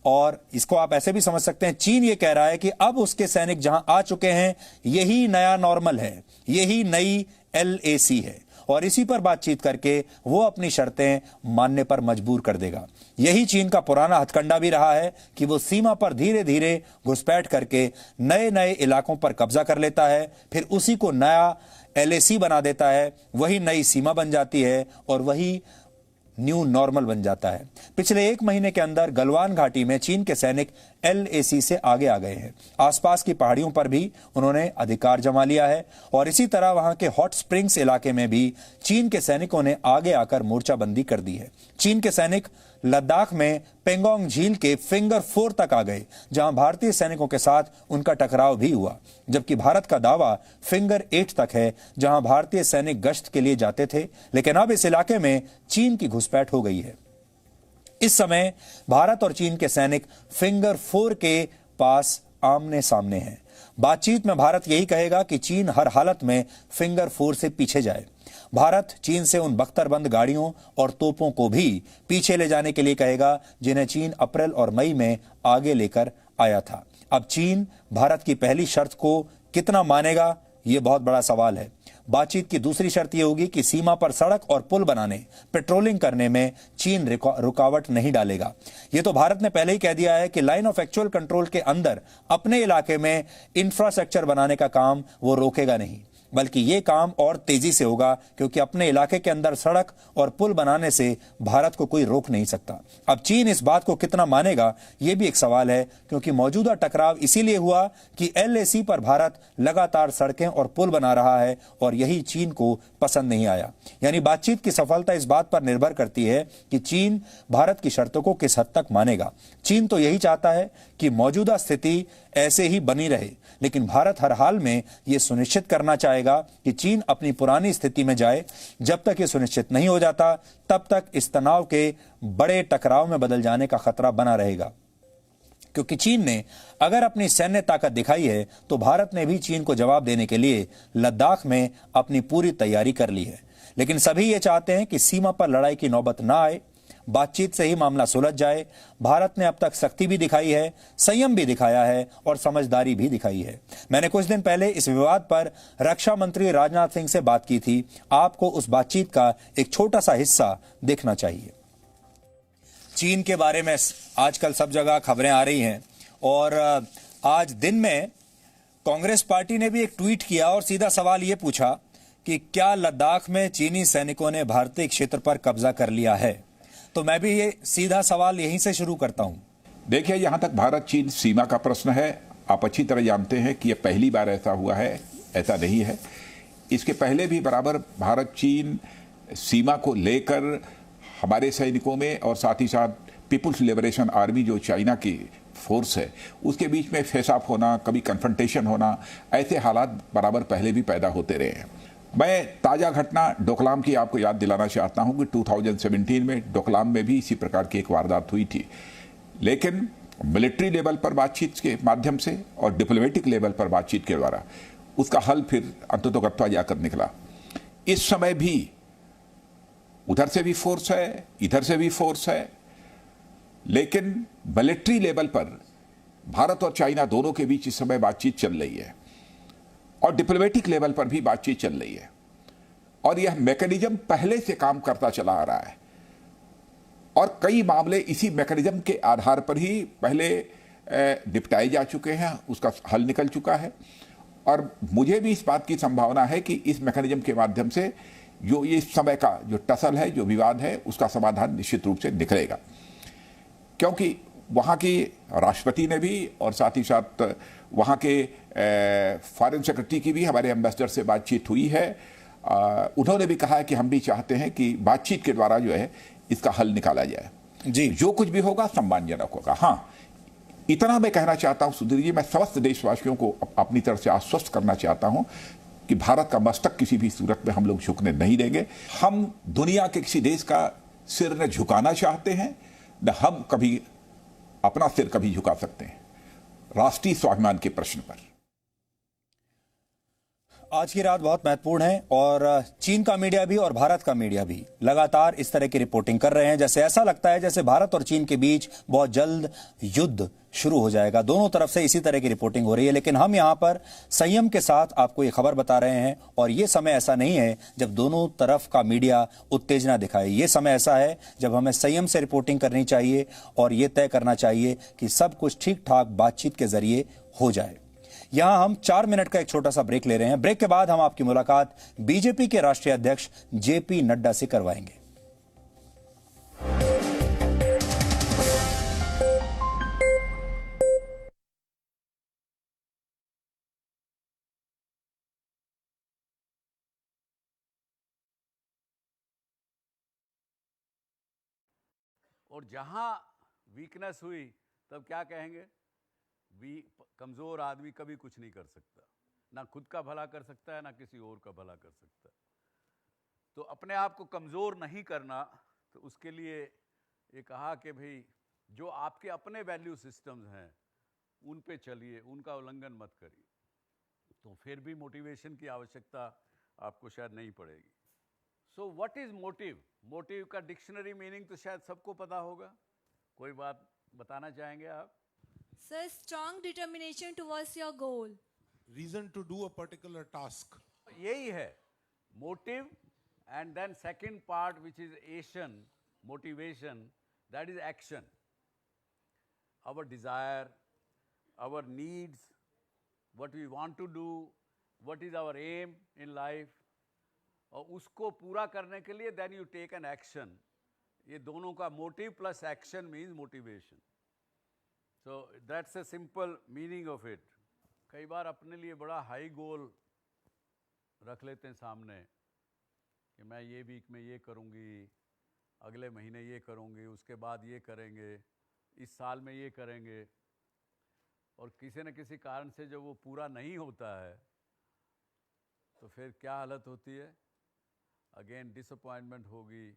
Speaker 1: और इसको आप ऐसे भी समझ सकते हैं, चीन ये कह रहा है कि अब उसके सैनिक जहां आ चुके हैं यही नया नॉर्मल है, यही नई LAC है, और इसी पर बातचीत करके वो अपनी शर्तें मानने पर मजबूर कर देगा। यही चीन का पुराना हथकंडा भी रहा है कि वो सीमा पर धीरे धीरे घुसपैठ करके नए नए इलाकों पर कब्जा कर लेता है, फिर उसी को नया LAC बना देता है, वही नई सीमा बन जाती है और वही न्यू नॉर्मल बन जाता है। पिछले 1 महीने के अंदर गलवान घाटी में चीन के सैनिक LAC से आगे आ गए हैं। आसपास की पहाड़ियों पर भी उन्होंने अधिकार जमा लिया है और इसी तरह वहां के हॉट स्प्रिंग्स इलाके में भी चीन के सैनिकों ने आगे आकर मोर्चाबंदी कर दी है। चीन के सैनिक लद्दाख में पेंगोंग झील के फिंगर 4 तक आ गए, जहां भारतीय सैनिकों के साथ उनका टकराव भी हुआ, जबकि भारत का दावा फिंगर 8 तक है, जहां भारतीय सैनिक गश्त के लिए जाते थे। लेकिन अब इस इलाके में चीन की घुसपैठ हो गई है। इस समय भारत और चीन के सैनिक फिंगर 4 के पास आमने सामने हैं। बातचीत में भारत यही कहेगा कि चीन हर हालत में फिंगर 4 से पीछे जाए। भारत चीन से उन बख्तरबंद गाड़ियों और तोपों को भी पीछे ले जाने के लिए कहेगा जिन्हें चीन अप्रैल और मई में आगे लेकर आया था। अब चीन भारत की पहली शर्त को कितना मानेगा, यह बहुत बड़ा सवाल है। बातचीत की दूसरी शर्त यह होगी कि सीमा पर सड़क और पुल बनाने, पेट्रोलिंग करने में चीन रुकावट नहीं डालेगा। यह तो भारत ने पहले ही कह दिया है कि लाइन ऑफ एक्चुअल कंट्रोल के अंदर अपने इलाके में इंफ्रास्ट्रक्चर बनाने का काम वो रोकेगा नहीं, बल्कि ये काम और तेजी से होगा, क्योंकि अपने इलाके के अंदर सड़क और पुल बनाने से भारत को कोई रोक नहीं सकता। अब चीन इस बात को कितना मानेगा, यह भी एक सवाल है, क्योंकि मौजूदा टकराव इसीलिए हुआ कि LAC पर भारत लगातार सड़कें और पुल बना रहा है और यही चीन को पसंद नहीं आया। यानी बातचीत की सफलता इस बात पर निर्भर करती है कि चीन भारत की शर्तों को किस हद तक मानेगा। चीन तो यही चाहता है कि मौजूदा स्थिति ऐसे ही बनी रहे, लेकिन भारत हर हाल में यह सुनिश्चित करना चाहेगा कि चीन अपनी पुरानी स्थिति में जाए। जब तक यह सुनिश्चित नहीं हो जाता, तब तक इस तनाव के बड़े टकराव में बदल जाने का खतरा बना रहेगा। क्योंकि चीन ने अगर अपनी सैन्य ताकत दिखाई है, तो भारत ने भी चीन को जवाब देने के लिए लद्दाख में अपनी पूरी तैयारी कर ली है। लेकिन सभी ये चाहते हैं कि सीमा पर लड़ाई की नौबत ना आए, बातचीत से ही मामला सुलझ जाए। भारत ने अब तक सख्ती भी दिखाई है, संयम भी दिखाया है और समझदारी भी दिखाई है। मैंने कुछ दिन पहले इस विवाद पर रक्षा मंत्री राजनाथ सिंह से बात की थी। आपको उस बातचीत का एक छोटा सा हिस्सा देखना चाहिए। चीन के बारे में आजकल सब जगह खबरें आ रही हैं और आज दिन में कांग्रेस पार्टी ने भी एक ट्वीट किया और सीधा सवाल ये पूछा कि क्या लद्दाख में चीनी सैनिकों ने भारतीय क्षेत्र पर कब्जा कर लिया है। तो मैं भी ये सीधा सवाल यहीं से शुरू करता हूं।
Speaker 14: देखिए, यहां तक भारत चीन सीमा का प्रश्न है, आप अच्छी तरह जानते हैं कि यह पहली बार ऐसा हुआ है, ऐसा नहीं है। इसके पहले भी बराबर भारत चीन सीमा को लेकर हमारे सैनिकों में और साथ ही साथ पीपुल्स लिबरेशन आर्मी जो चाइना की फोर्स है उसके बीच में फेस ऑफ होना, कभी कन्फ्रंटेशन होना, ऐसे हालात बराबर पहले भी पैदा होते रहे हैं। मैं ताज़ा घटना डोकलाम की आपको याद दिलाना चाहता हूं कि 2017 में डोकलाम में भी इसी प्रकार की एक वारदात हुई थी, लेकिन मिलिट्री लेवल पर बातचीत के माध्यम से और डिप्लोमेटिक लेवल पर बातचीत के द्वारा उसका हल फिर अंततोगत्वा जाकर निकला। इस समय भी उधर से भी फोर्स है, इधर से भी फोर्स है, लेकिन मिलिट्री लेवल पर भारत और चाइना दोनों के बीच इस समय बातचीत चल रही है और डिप्लोमेटिक लेवल पर भी बातचीत चल रही है और यह मैकेनिज्म पहले से काम करता चला आ रहा है और कई मामले इसी मैकेनिज्म के आधार पर ही पहले निपटाए जा चुके हैं, उसका हल निकल चुका है और मुझे भी इस बात की संभावना है कि इस मैकेनिज्म के माध्यम से जो ये समय का जो टसल है, जो विवाद है, उसका समाधान निश्चित रूप से निकलेगा। क्योंकि वहाँ की राष्ट्रपति ने भी और साथ ही साथ वहाँ के फॉरेन सेक्रेटरी की भी हमारे एम्बेसडर से बातचीत हुई है। उन्होंने भी कहा है कि हम भी चाहते हैं कि बातचीत के द्वारा जो है इसका हल निकाला जाए।
Speaker 1: जी,
Speaker 14: जो कुछ भी होगा सम्मानजनक होगा। हाँ, इतना मैं कहना चाहता हूं सुधीर जी, मैं समस्त देशवासियों को अपनी तरफ से आश्वस्त करना चाहता हूं कि भारत का मस्तक किसी भी सूरत में हम लोग झुकने नहीं देंगे। हम दुनिया के किसी देश का सिर न झुकाना चाहते हैं, न हम कभी अपना सिर कभी झुका सकते हैं राष्ट्रीय स्वाभिमान के प्रश्न पर।
Speaker 1: आज की रात बहुत महत्वपूर्ण है और चीन का मीडिया भी और भारत का मीडिया भी लगातार इस तरह की रिपोर्टिंग कर रहे हैं, जैसे ऐसा लगता है जैसे भारत और चीन के बीच बहुत जल्द युद्ध शुरू हो जाएगा। दोनों तरफ से इसी तरह की रिपोर्टिंग हो रही है, लेकिन हम यहां पर संयम के साथ आपको ये खबर बता रहे हैं और ये समय ऐसा नहीं है जब दोनों तरफ का मीडिया उत्तेजना दिखाए। ये समय ऐसा है जब हमें संयम से रिपोर्टिंग करनी चाहिए और ये तय करना चाहिए कि सब कुछ ठीक ठाक बातचीत के जरिए हो जाए। यहां हम 4 मिनट का एक छोटा सा ब्रेक ले रहे हैं। ब्रेक के बाद हम आपकी मुलाकात बीजेपी के राष्ट्रीय अध्यक्ष जेपी नड्डा से करवाएंगे।
Speaker 15: और जहां वीकनेस हुई तब क्या कहेंगे, कमजोर आदमी कभी कुछ नहीं कर सकता, ना खुद का भला कर सकता है ना किसी और का भला कर सकता है। तो अपने आप को कमजोर नहीं करना, तो उसके लिए ये कहा कि भाई जो आपके अपने वैल्यू सिस्टम्स हैं उन पे चलिए, उनका उल्लंघन मत करिए, तो फिर भी मोटिवेशन की आवश्यकता आपको शायद नहीं पड़ेगी। So what is motive? Motive का डिक्शनरी मीनिंग तो शायद सबको पता होगा, कोई बात बताना चाहेंगे आप?
Speaker 16: Sir, strong determination towards your goal.
Speaker 17: Reason to do a particular task.
Speaker 15: यही है motive, and then second part which is action, motivation, that is action. Our desire, our needs, what we want to do, what is our aim in life, और उसको पूरा करने के लिए then you take an action. ये दोनों का motive plus action means motivation. So that's a simple meaning of it. कई बार अपने लिए बड़ा हाई गोल रख लेते हैं सामने कि मैं ये वीक में ये करूँगी, अगले महीने ये करूँगी, उसके बाद ये करेंगे, इस साल में ये करेंगे, और किसी न किसी कारण से जब वो पूरा नहीं होता है तो फिर क्या हालत होती है? अगेन डिसअपॉइंटमेंट होगी,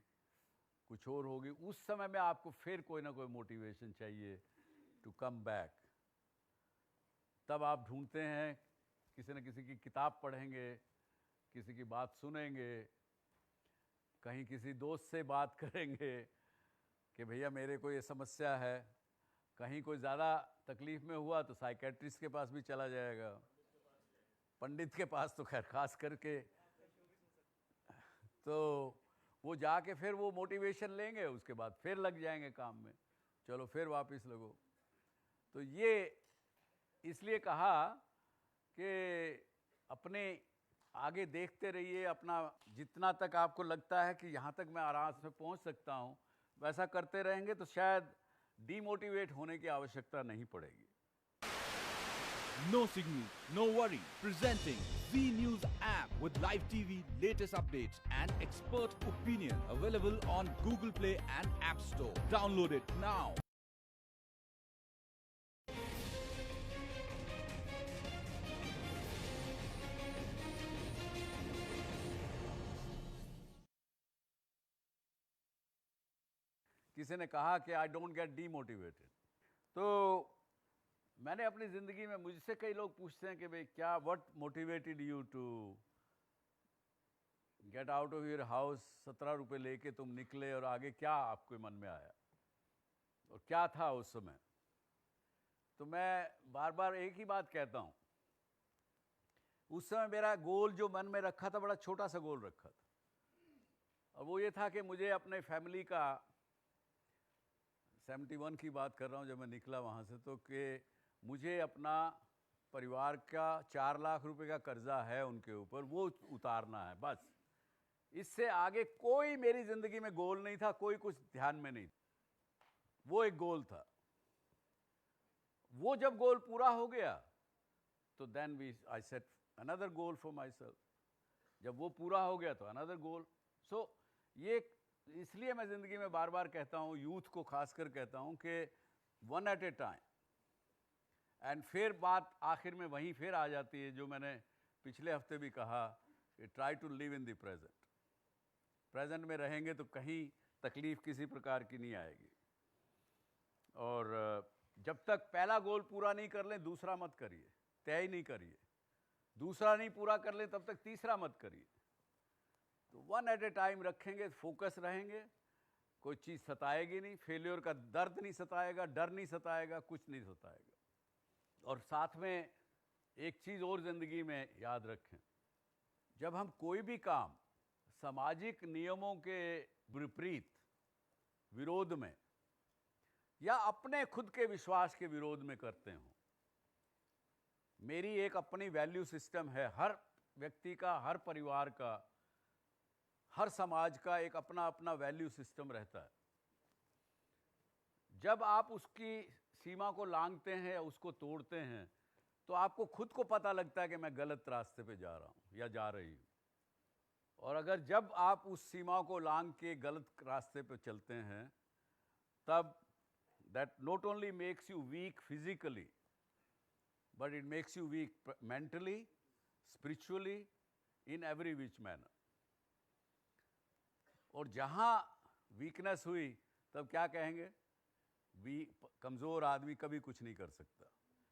Speaker 15: कुछ और होगी। उस समय में आपको फिर कोई ना कोई मोटिवेशन चाहिए टू कम बैक। तब आप ढूंढते हैं, किसी न किसी की किताब पढ़ेंगे, किसी की बात सुनेंगे, कहीं किसी दोस्त से बात करेंगे कि भैया मेरे को ये समस्या है, कहीं कोई ज़्यादा तकलीफ में हुआ तो साइकेट्रिस्ट के पास भी चला जाएगा, पंडित के पास तो खैर खास करके, तो वो जाके फिर वो मोटिवेशन लेंगे, उसके बाद फिर लग जाएंगे काम में, चलो फिर वापस लगो। तो ये इसलिए कहा कि अपने आगे देखते रहिए, अपना जितना तक आपको लगता है कि यहाँ तक मैं आराम से पहुँच सकता हूँ वैसा करते रहेंगे तो शायद डीमोटिवेट होने की आवश्यकता नहीं पड़ेगी।
Speaker 18: No signal, no worry. Presenting Z News app with live TV, latest updates and expert opinion. Available on Google Play and App Store. Download it now.
Speaker 15: किसी ने कहा कि आई डोंट गेट डीमोटिवेटेड, तो मैंने अपनी ज़िंदगी में, मुझसे कई लोग पूछते हैं कि भाई क्या what motivated you to get out of your house, 17 रुपये लेके तुम निकले और आगे क्या आपके मन में आया और क्या था उस समय? तो मैं बार बार एक ही बात कहता हूँ, उस समय मेरा गोल जो मन में रखा था बड़ा छोटा सा गोल रखा था, और वो ये था कि मुझे अपने फैमिली का, 71 की बात कर रहा हूँ जब मैं निकला वहाँ से, तो कि मुझे अपना परिवार का 4 लाख रुपए का कर्जा है उनके ऊपर, वो उतारना है बस। इससे आगे कोई मेरी ज़िंदगी में गोल नहीं था, कोई कुछ ध्यान में नहीं था। वो एक गोल था। वो जब गोल पूरा हो गया तो then I set another goal for myself. जब वो पूरा हो गया तो अनदर गोल। सो ये इसलिए मैं ज़िंदगी में बार बार कहता हूँ, यूथ को खासकर कहता हूँ कि one at a time. And फिर बात आखिर में वहीं फिर आ जाती है जो मैंने पिछले हफ्ते भी कहा कि try to live in the present. Present में रहेंगे तो कहीं तकलीफ किसी प्रकार की नहीं आएगी। और जब तक पहला गोल पूरा नहीं कर लें दूसरा मत करिए, तय नहीं करिए। दूसरा नहीं पूरा कर लें तब तक तीसरा मत करिए। तो वन एट ए टाइम रखेंगे, फोकस रहेंगे, कोई चीज़ सताएगी नहीं, फेलियर का दर्द नहीं सताएगा, डर नहीं सताएगा, कुछ नहीं सताएगा। और साथ में एक चीज़ और ज़िंदगी में याद रखें, जब हम कोई भी काम सामाजिक नियमों के विपरीत, विरोध में या अपने खुद के विश्वास के विरोध में करते हो, मेरी एक अपनी वैल्यू सिस्टम है, हर व्यक्ति का, हर परिवार का, हर समाज का एक अपना अपना वैल्यू सिस्टम रहता है। जब आप उसकी सीमा को लांघते हैं, उसको तोड़ते हैं, तो आपको खुद को पता लगता है कि मैं गलत रास्ते पे जा रहा हूं या जा रही हूं। और अगर जब आप उस सीमा को लांघ के गलत रास्ते पे चलते हैं, तब that not only makes you weak physically, but it makes you weak mentally, spiritually, in every which manner. और जहाँ वीकनेस हुई तब क्या कहेंगे? कमज़ोर आदमी कभी कुछ नहीं कर सकता,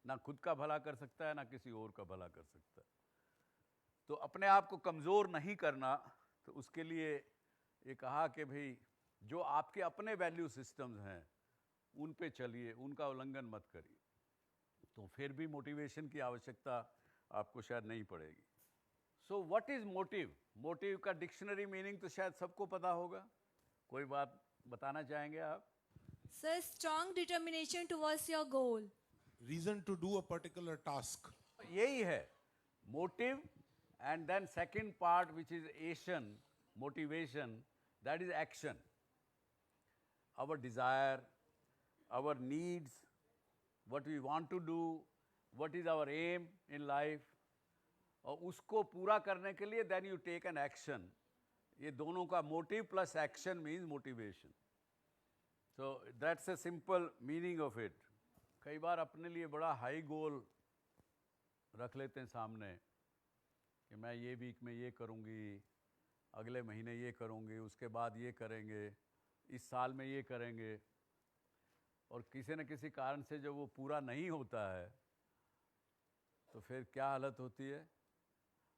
Speaker 15: ना खुद का भला कर सकता है, ना किसी और का भला कर सकता है। तो अपने आप को कमज़ोर नहीं करना, तो उसके लिए ये कहा कि भाई जो आपके अपने वैल्यू सिस्टम्स हैं उन पे चलिए, उनका उल्लंघन मत करिए। तो फिर भी मोटिवेशन की आवश्यकता आपको शायद नहीं पड़ेगी। So what is motive? Motive का डिक्शनरी मीनिंग तो शायद सबको पता होगा। कोई बात बताना चाहेंगे आप?
Speaker 16: Sir, strong determination towards your goal.
Speaker 17: Reason to do a particular task.
Speaker 15: यही है motive. And then second part which is action, motivation, that is action. Our desire, our needs, what we want to do, what is our aim in life, और उसको पूरा करने के लिए then you take an action। ये दोनों का motive plus action means motivation। so that's a simple meaning of it। कई बार अपने लिए बड़ा हाई गोल रख लेते हैं सामने कि मैं ये वीक में ये करूँगी, अगले महीने ये करूँगी, उसके बाद ये करेंगे, इस साल में ये करेंगे। और किसी न किसी कारण से जब वो पूरा नहीं होता है तो फिर क्या हालत होती है?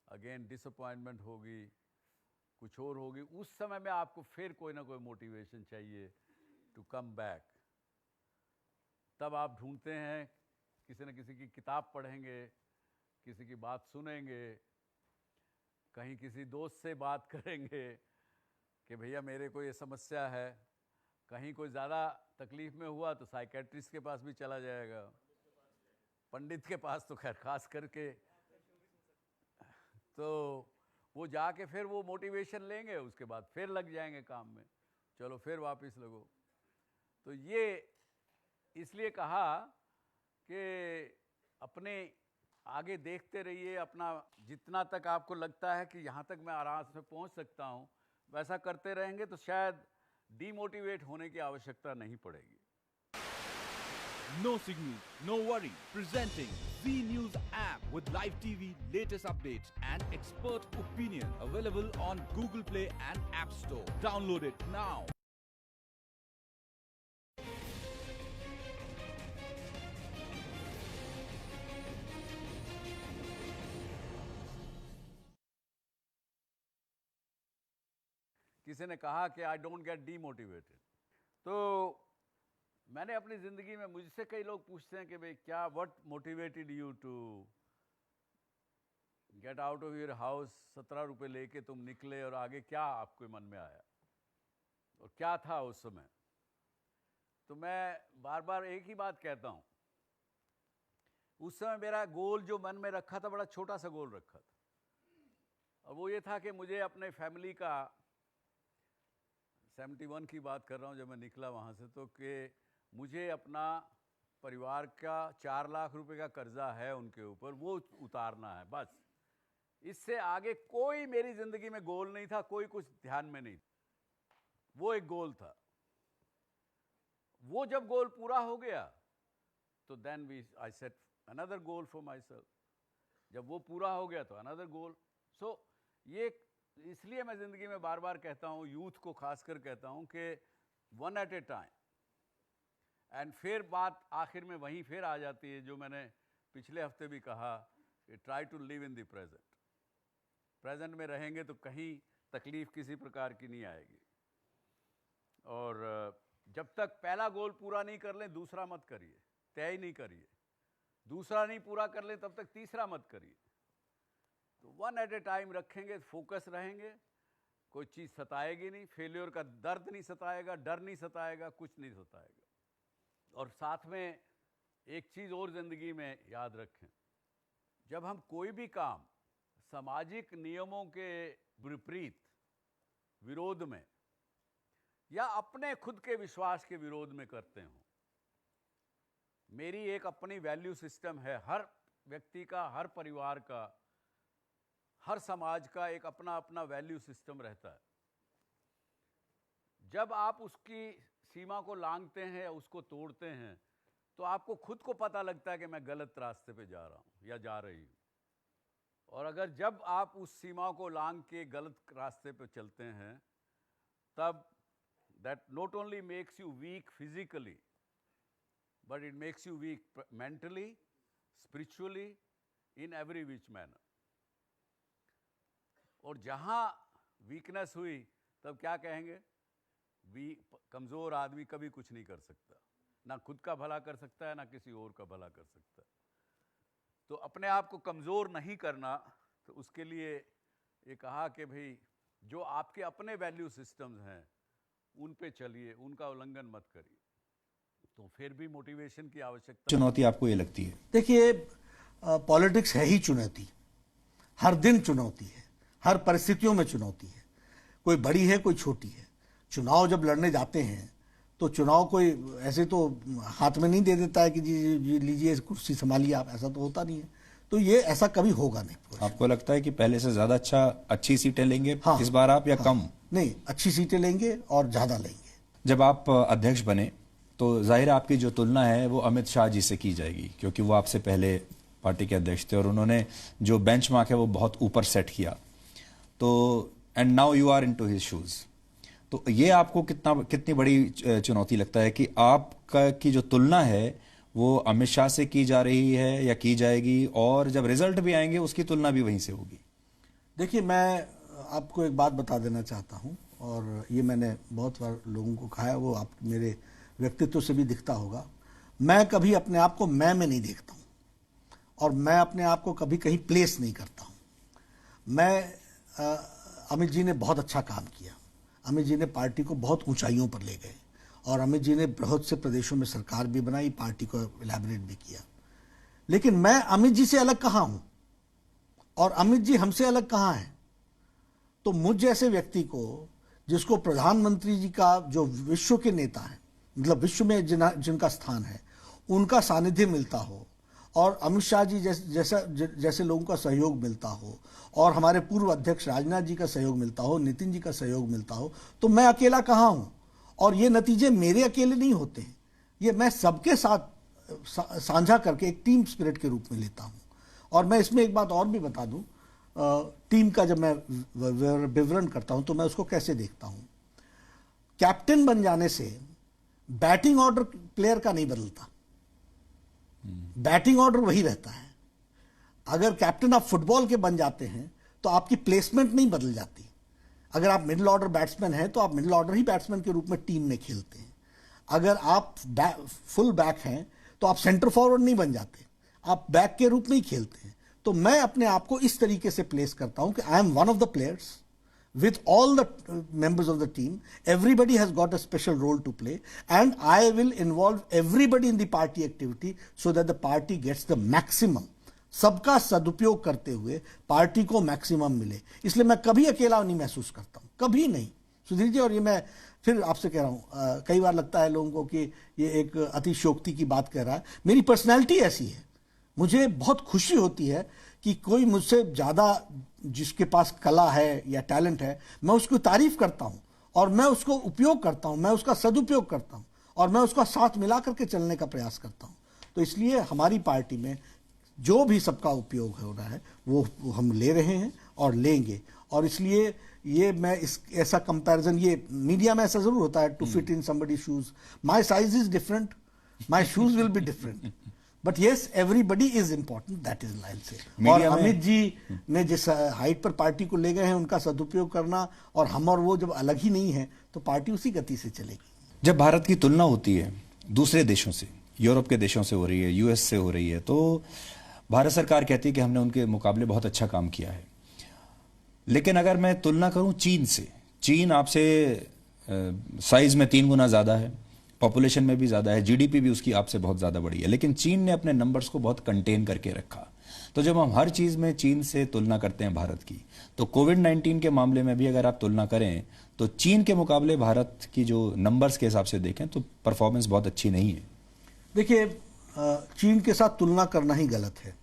Speaker 15: अगेन डिसअपॉइंटमेंट होगी, कुछ और होगी। उस समय में आपको फिर कोई ना कोई मोटिवेशन चाहिए टू कम बैक। तब आप ढूंढते हैं, किसी न किसी की किताब पढ़ेंगे, किसी की बात सुनेंगे, कहीं किसी दोस्त से बात करेंगे कि भैया मेरे को ये समस्या है। कहीं कोई ज़्यादा तकलीफ में हुआ तो साइकेट्रिस्ट के पास भी चला जाएगा, पंडित के पास तो खैर खास करके। तो वो जाके फिर वो मोटिवेशन लेंगे, उसके बाद फिर लग जाएंगे काम में, चलो फिर वापस लगो। तो ये इसलिए कहा कि अपने आगे देखते रहिए, अपना जितना तक आपको लगता है कि यहाँ तक मैं आराम से पहुँच सकता हूँ वैसा करते रहेंगे तो शायद डीमोटिवेट होने की आवश्यकता नहीं पड़ेगी।
Speaker 18: No signal, no worry. Presenting Z News app with live TV, latest updates and expert opinion. Available on Google Play and App Store. Download it now.
Speaker 15: किसी ने कहा कि आई डोंट गेट डीमोटिवेटेड। तो मैंने अपनी ज़िंदगी में, मुझसे कई लोग पूछते हैं कि भाई क्या what motivated you to get out of your house, 17 रुपये लेके तुम निकले और आगे क्या आपके मन में आया और क्या था उस समय? तो मैं बार बार एक ही बात कहता हूँ, उस समय मेरा गोल जो मन में रखा था बड़ा छोटा सा गोल रखा था, और वो ये था कि मुझे अपने फैमिली का, 71 की बात कर रहा हूँ जब मैं निकला वहाँ से, तो कि मुझे अपना परिवार का 4 लाख रुपए का कर्जा है उनके ऊपर, वो उतारना है बस। इससे आगे कोई मेरी जिंदगी में गोल नहीं था, कोई कुछ ध्यान में नहीं। वो एक गोल था। वो जब गोल पूरा हो गया तो then I set another goal for myself. जब वो पूरा हो गया तो अनदर गोल। सो ये इसलिए मैं जिंदगी में बार बार कहता हूँ, यूथ को खासकर कहता हूँ कि one at a time. And फिर बात आखिर में वहीं फिर आ जाती है जो मैंने पिछले हफ्ते भी कहा कि try to live in the present. Present में रहेंगे तो कहीं तकलीफ किसी प्रकार की नहीं आएगी। और जब तक पहला गोल पूरा नहीं कर लें दूसरा मत करिए, तय नहीं करिए। दूसरा नहीं पूरा कर लें तब तक तीसरा मत करिए। तो वन एट ए टाइम रखेंगे, फोकस रहेंगे, कोई चीज़ सताएगी नहीं, फेलियर का दर्द नहीं सताएगा, डर नहीं सताएगा, कुछ नहीं सताएगा। और साथ में एक चीज़ और ज़िंदगी में याद रखें, जब हम कोई भी काम सामाजिक नियमों के विपरीत, विरोध में या अपने खुद के विश्वास के विरोध में करते हो, मेरी एक अपनी वैल्यू सिस्टम है। हर व्यक्ति का, हर परिवार का, हर समाज का एक अपना अपना वैल्यू सिस्टम रहता है। जब आप उसकी सीमा को लांघते हैं या उसको तोड़ते हैं तो आपको खुद को पता लगता है कि मैं गलत रास्ते पे जा रहा हूं या जा रही हूं। और अगर जब आप उस सीमा को लांघ के गलत रास्ते पे चलते हैं तब that not only makes you weak physically, but it makes you weak mentally, spiritually, in every which manner. और जहाँ वीकनेस हुई तब क्या कहेंगे? कमज़ोर आदमी कभी कुछ नहीं कर सकता, ना खुद का भला कर सकता है, ना किसी और का भला कर सकता है। तो अपने आप को कमज़ोर नहीं करना, तो उसके लिए ये कहा कि भाई जो आपके अपने वैल्यू सिस्टम्स हैं उन पे चलिए, उनका उल्लंघन मत करिए। तो फिर भी मोटिवेशन की आवश्यकता।
Speaker 1: चुनौती आपको ये लगती है?
Speaker 19: देखिए, पॉलिटिक्स है ही चुनौती, हर दिन चुनौती है, हर परिस्थितियों में चुनौती है, कोई बड़ी है कोई छोटी है। चुनाव जब लड़ने जाते हैं तो चुनाव कोई ऐसे तो हाथ में नहीं दे देता है कि जी लीजिए कुर्सी संभालिए आप, ऐसा तो होता नहीं है। तो ये ऐसा कभी होगा नहीं।
Speaker 1: आपको लगता है कि पहले से ज्यादा अच्छी सीटें लेंगे इस बार आप, या कम?
Speaker 19: नहीं, अच्छी सीटें लेंगे और ज्यादा लेंगे।
Speaker 1: जब आप अध्यक्ष बने तो जाहिर आपकी जो तुलना है वो अमित शाह जी से की जाएगी, क्योंकि वो आपसे पहले पार्टी के अध्यक्ष थे और उन्होंने जो बेंचमार्क है वो बहुत ऊपर सेट किया। तो and now you are into his shoes. तो ये आपको कितनी बड़ी चुनौती लगता है कि आपका की जो तुलना है वो अमित शाह से की जा रही है या की जाएगी, और जब रिजल्ट भी आएंगे उसकी तुलना भी वहीं से होगी?
Speaker 19: देखिए, मैं आपको एक बात बता देना चाहता हूं, और ये मैंने बहुत बार लोगों को कहा है, वो आप मेरे व्यक्तित्व से भी दिखता होगा। मैं कभी अपने आप को मैं में नहीं देखता हूं, और मैं अपने आप को कभी कहीं प्लेस नहीं करता हूं। अमित जी ने बहुत अच्छा काम किया, अमित जी ने पार्टी को बहुत ऊंचाइयों पर ले गए, और अमित जी ने बहुत से प्रदेशों में सरकार भी बनाई, पार्टी को इलैबोरेट भी किया। लेकिन मैं अमित जी से अलग कहाँ हूं और अमित जी हमसे अलग कहाँ हैं? तो मुझ जैसे व्यक्ति को, जिसको प्रधानमंत्री जी का जो विश्व के नेता हैं, मतलब विश्व में जिनका स्थान है, उनका सानिध्य मिलता हो, और अमित शाह जी जैसे लोगों का सहयोग मिलता हो, और हमारे पूर्व अध्यक्ष राजनाथ जी का सहयोग मिलता हो, नितिन जी का सहयोग मिलता हो, तो मैं अकेला कहाँ हूं? और ये नतीजे मेरे अकेले नहीं होते हैं, ये मैं सबके साथ साझा करके एक टीम स्पिरिट के रूप में लेता हूं। और मैं इसमें एक बात और भी बता दूं, टीम का जब मैं विवरण करता हूं तो मैं उसको कैसे देखता हूं। कैप्टन बन जाने से बैटिंग ऑर्डर प्लेयर का नहीं बदलता, बैटिंग ऑर्डर वही रहता है। अगर कैप्टन आप फुटबॉल के बन जाते हैं तो आपकी प्लेसमेंट नहीं बदल जाती। अगर आप मिडिल ऑर्डर बैट्समैन हैं तो आप मिडिल ऑर्डर ही बैट्समैन के रूप में टीम में खेलते हैं। अगर आप फुल बैक हैं तो आप सेंटर फॉरवर्ड नहीं बन जाते, आप बैक के रूप में ही खेलते हैं। तो मैं अपने आप को इस तरीके से प्लेस करता हूं कि I am one of the players with all the members of the team. Everybody has got a special role to play, and I will involve everybody in the party activity so that the party gets the maximum. सबका सदुपयोग करते हुए party को maximum मिले। इसलिए मैं कभी अकेला नहीं महसूस करता हूं, कभी नहीं। सुधीर जी, और ये मैं फिर आपसे कह रहा हूँ, कई बार लगता है लोगों को कि ये एक अतिशयोक्ति की बात कह रहा है। मेरी पर्सनैलिटी ऐसी है, मुझे बहुत खुशी होती है कि कोई मुझसे ज़्यादा जिसके पास कला है या टैलेंट है, मैं उसकी तारीफ करता हूँ और मैं उसको उपयोग करता हूँ, मैं उसका सदुपयोग करता हूँ और मैं उसका साथ मिला करके चलने का प्रयास करता हूँ। तो इसलिए हमारी पार्टी में जो भी सबका उपयोग हो रहा है वो हम ले रहे हैं और लेंगे। और इसलिए ये मैं इस ऐसा कंपैरिजन, ये मीडिया में ऐसा जरूर होता है, to fit in somebody shoes, my size is different, my shoes will be different, but yes everybody is important, that is line से। और अमित जी ने जिस हाइट पर पार्टी को ले गए हैं उनका सदुपयोग करना, और हम और वो जब अलग ही नहीं है तो पार्टी उसी गति से चलेगी।
Speaker 1: जब भारत की तुलना होती है दूसरे देशों से, यूरोप के देशों से हो रही है, यूएस से हो रही है, तो भारत सरकार कहती है कि हमने उनके मुकाबले बहुत अच्छा काम किया है। लेकिन अगर मैं तुलना करूं चीन से, चीन आपसे साइज में 3 गुना ज़्यादा है, पॉपुलेशन में भी ज़्यादा है, जीडीपी भी उसकी आपसे बहुत ज़्यादा बड़ी है, लेकिन चीन ने अपने नंबर्स को बहुत कंटेन करके रखा। तो जब हम हर चीज़ में चीन से तुलना करते हैं भारत की, तो कोविड-19 के मामले में भी अगर आप तुलना करें तो चीन के मुकाबले भारत की जो नंबर्स के हिसाब से देखें तो परफॉर्मेंस बहुत अच्छी नहीं है।
Speaker 19: देखिए, चीन के साथ तुलना करना ही गलत है,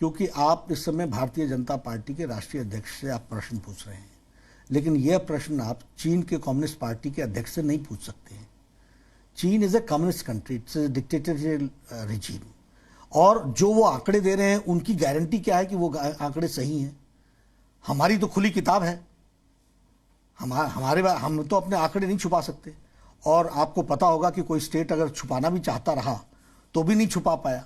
Speaker 19: क्योंकि आप इस समय भारतीय जनता पार्टी के राष्ट्रीय अध्यक्ष से आप प्रश्न पूछ रहे हैं, लेकिन यह प्रश्न आप चीन के कम्युनिस्ट पार्टी के अध्यक्ष से नहीं पूछ सकते हैं। चीन is a communist country, it's a dictatorial regime, और जो वो आंकड़े दे रहे हैं उनकी गारंटी क्या है कि वो आंकड़े सही हैं? हमारी तो खुली किताब है, हम तो अपने आंकड़े नहीं छुपा सकते। और आपको पता होगा कि कोई स्टेट अगर छुपाना भी चाहता रहा तो भी नहीं छुपा पाया।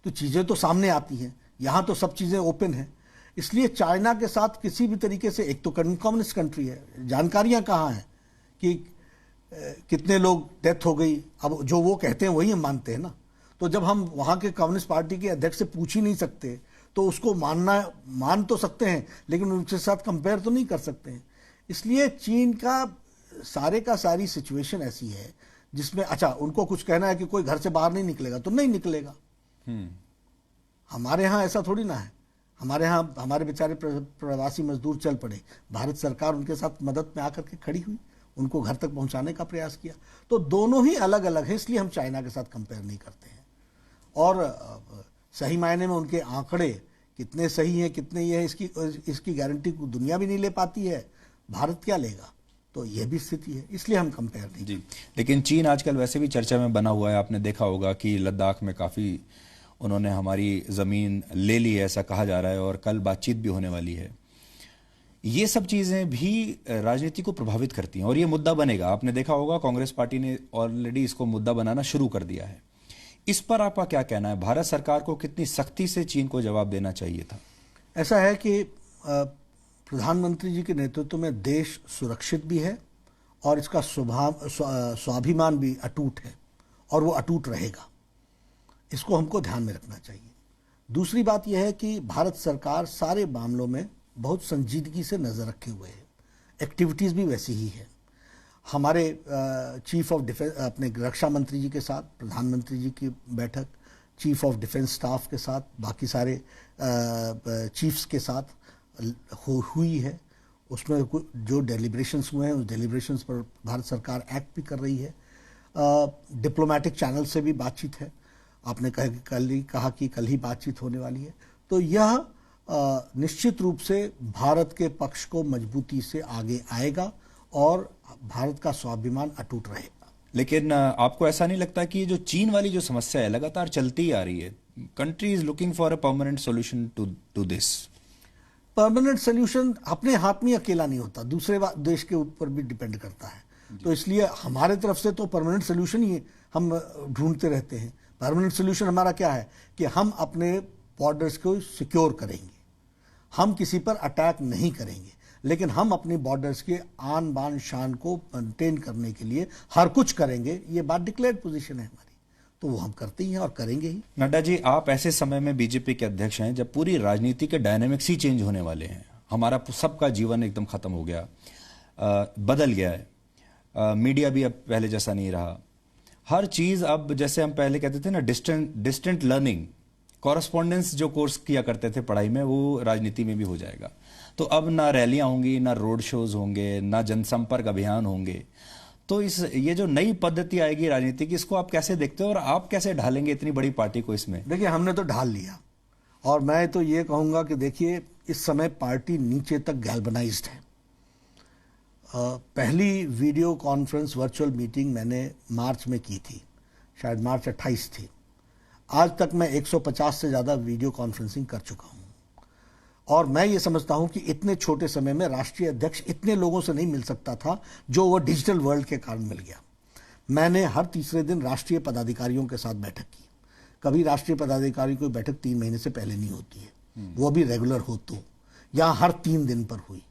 Speaker 19: तो चीज़ें तो सामने आती हैं, यहाँ तो सब चीज़ें ओपन हैं। इसलिए चाइना के साथ किसी भी तरीके से, एक तो कम्युनिस्ट कंट्री है, जानकारियाँ कहाँ हैं कि कितने लोग डेथ हो गई, अब जो वो कहते हैं वही हम मानते हैं ना। तो जब हम वहाँ के कम्युनिस्ट पार्टी के अध्यक्ष से पूछ ही नहीं सकते तो उसको मान तो सकते हैं, लेकिन उनके साथ कंपेयर तो नहीं कर सकते हैं। इसलिए चीन का सारी सिचुएशन ऐसी है जिसमें, अच्छा, उनको कुछ कहना है कि कोई घर से बाहर नहीं निकलेगा तो नहीं निकलेगा। हमारे यहाँ ऐसा थोड़ी ना है। हमारे यहाँ हमारे बेचारे प्रवासी मजदूर चल पड़े, भारत सरकार उनके साथ मदद में आकर के खड़ी हुई, उनको घर तक पहुंचाने का प्रयास किया। तो दोनों ही अलग अलग है, इसलिए हम चाइना के साथ कंपेयर नहीं करते हैं। और सही मायने में उनके आंकड़े कितने सही हैं कितने ये है, इसकी गारंटी दुनिया भी नहीं ले पाती है, भारत क्या लेगा? तो यह भी स्थिति है, इसलिए हम कंपेयर नहीं।
Speaker 1: जी, लेकिन चीन आजकल वैसे भी चर्चा में बना हुआ है। आपने देखा होगा कि लद्दाख में काफ़ी उन्होंने हमारी ज़मीन ले ली है, ऐसा कहा जा रहा है, और कल बातचीत भी होने वाली है। ये सब चीज़ें भी राजनीति को प्रभावित करती हैं और ये मुद्दा बनेगा। आपने देखा होगा कांग्रेस पार्टी ने ऑलरेडी इसको मुद्दा बनाना शुरू कर दिया है। इस पर आपका क्या कहना है? भारत सरकार को कितनी सख्ती से चीन को जवाब देना चाहिए था?
Speaker 19: ऐसा है कि प्रधानमंत्री जी के नेतृत्व में देश सुरक्षित भी है और इसका स्वाभिमान भी अटूट है और वो अटूट रहेगा। इसको हमको ध्यान में रखना चाहिए। दूसरी बात यह है कि भारत सरकार सारे मामलों में बहुत संजीदगी से नज़र रखे हुए है, एक्टिविटीज़ भी वैसी ही है। हमारे चीफ ऑफ डिफेंस, अपने रक्षा मंत्री जी के साथ प्रधानमंत्री जी की बैठक, चीफ ऑफ डिफेंस स्टाफ के साथ, बाकी सारे चीफ्स के साथ हुई है। उसमें जो डेलिब्रेशंस हुए हैं उस डेलिब्रेशंस पर भारत सरकार एक्ट भी कर रही है। डिप्लोमेटिक चैनल से भी बातचीत है। आपने कहा कि कल ही बातचीत होने वाली है। तो यह निश्चित रूप से भारत के पक्ष को मजबूती से आगे आएगा और भारत का स्वाभिमान अटूट रहेगा।
Speaker 1: लेकिन आपको ऐसा नहीं लगता कि जो चीन वाली जो समस्या है लगातार चलती ही आ रही है? Country is looking for a permanent solution to this.
Speaker 19: Permanent solution अपने हाथ में अकेला नहीं होता, दूसरे देश के ऊपर भी डिपेंड करता है। तो इसलिए हमारे तरफ से तो परमानेंट सॉल्यूशन ही हम ढूंढते रहते हैं। परमानेंट सॉल्यूशन हमारा क्या है कि हम अपने बॉर्डर्स को सिक्योर करेंगे, हम किसी पर अटैक नहीं करेंगे, लेकिन हम अपनी बॉर्डर्स के आन बान शान को मेंटेन करने के लिए हर कुछ करेंगे। ये बात डिक्लेयर्ड पोजीशन है हमारी, तो वो हम करते ही हैं और करेंगे ही।
Speaker 1: नड्डा जी, आप ऐसे समय में बीजेपी के अध्यक्ष हैं जब पूरी राजनीति के डायनेमिक्स ही चेंज होने वाले हैं। हमारा सबका जीवन एकदम खत्म हो गया, बदल गया है। मीडिया भी अब पहले जैसा नहीं रहा। हर चीज अब, जैसे हम पहले कहते थे ना, डिस्टेंट लर्निंग, कॉरेस्पॉन्डेंस जो कोर्स किया करते थे पढ़ाई में, वो राजनीति में भी हो जाएगा। तो अब ना रैलियां होंगी, ना रोड शोज होंगे, ना जनसंपर्क अभियान होंगे। तो ये जो नई पद्धति आएगी राजनीति की, इसको आप कैसे देखते हो और आप कैसे ढालेंगे इतनी बड़ी पार्टी को इसमें?
Speaker 19: देखिए, हमने तो ढाल लिया, और मैं तो ये कहूंगा कि देखिए, इस समय पार्टी नीचे तक गैल्वनाइज्ड है। पहली वीडियो कॉन्फ्रेंस वर्चुअल मीटिंग मैंने मार्च में की थी, शायद मार्च 28 थी। आज तक मैं 150 से ज़्यादा वीडियो कॉन्फ्रेंसिंग कर चुका हूं, और मैं ये समझता हूं कि इतने छोटे समय में राष्ट्रीय अध्यक्ष इतने लोगों से नहीं मिल सकता था, जो वो डिजिटल वर्ल्ड के कारण मिल गया। मैंने हर तीसरे दिन राष्ट्रीय पदाधिकारियों के साथ बैठक की। कभी राष्ट्रीय पदाधिकारी की बैठक 3 महीने से पहले नहीं होती है, वो भी रेगुलर हो तो, यहाँ हर 3 दिन पर हुई।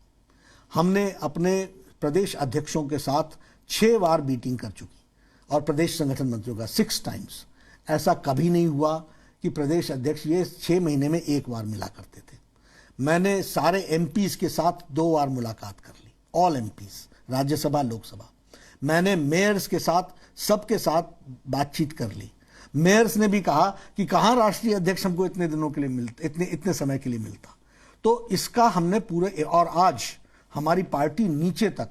Speaker 19: हमने अपने प्रदेश अध्यक्षों के साथ 6 बार मीटिंग कर चुकी, और प्रदेश संगठन मंत्रियों का 6 टाइम्स। ऐसा कभी नहीं हुआ कि प्रदेश अध्यक्ष ये 6 महीने में 1 बार मिला करते थे। मैंने सारे एमपीज के साथ 2 बार मुलाकात कर ली, ऑल एमपीज, राज्यसभा लोकसभा। मैंने मेयर्स के साथ, सबके साथ बातचीत कर ली। मेयर्स ने भी कहा कि कहाँ राष्ट्रीय अध्यक्ष हमको इतने दिनों के लिए मिलता, इतने समय के लिए मिलता। तो इसका हमने पूरे, और आज हमारी पार्टी नीचे तक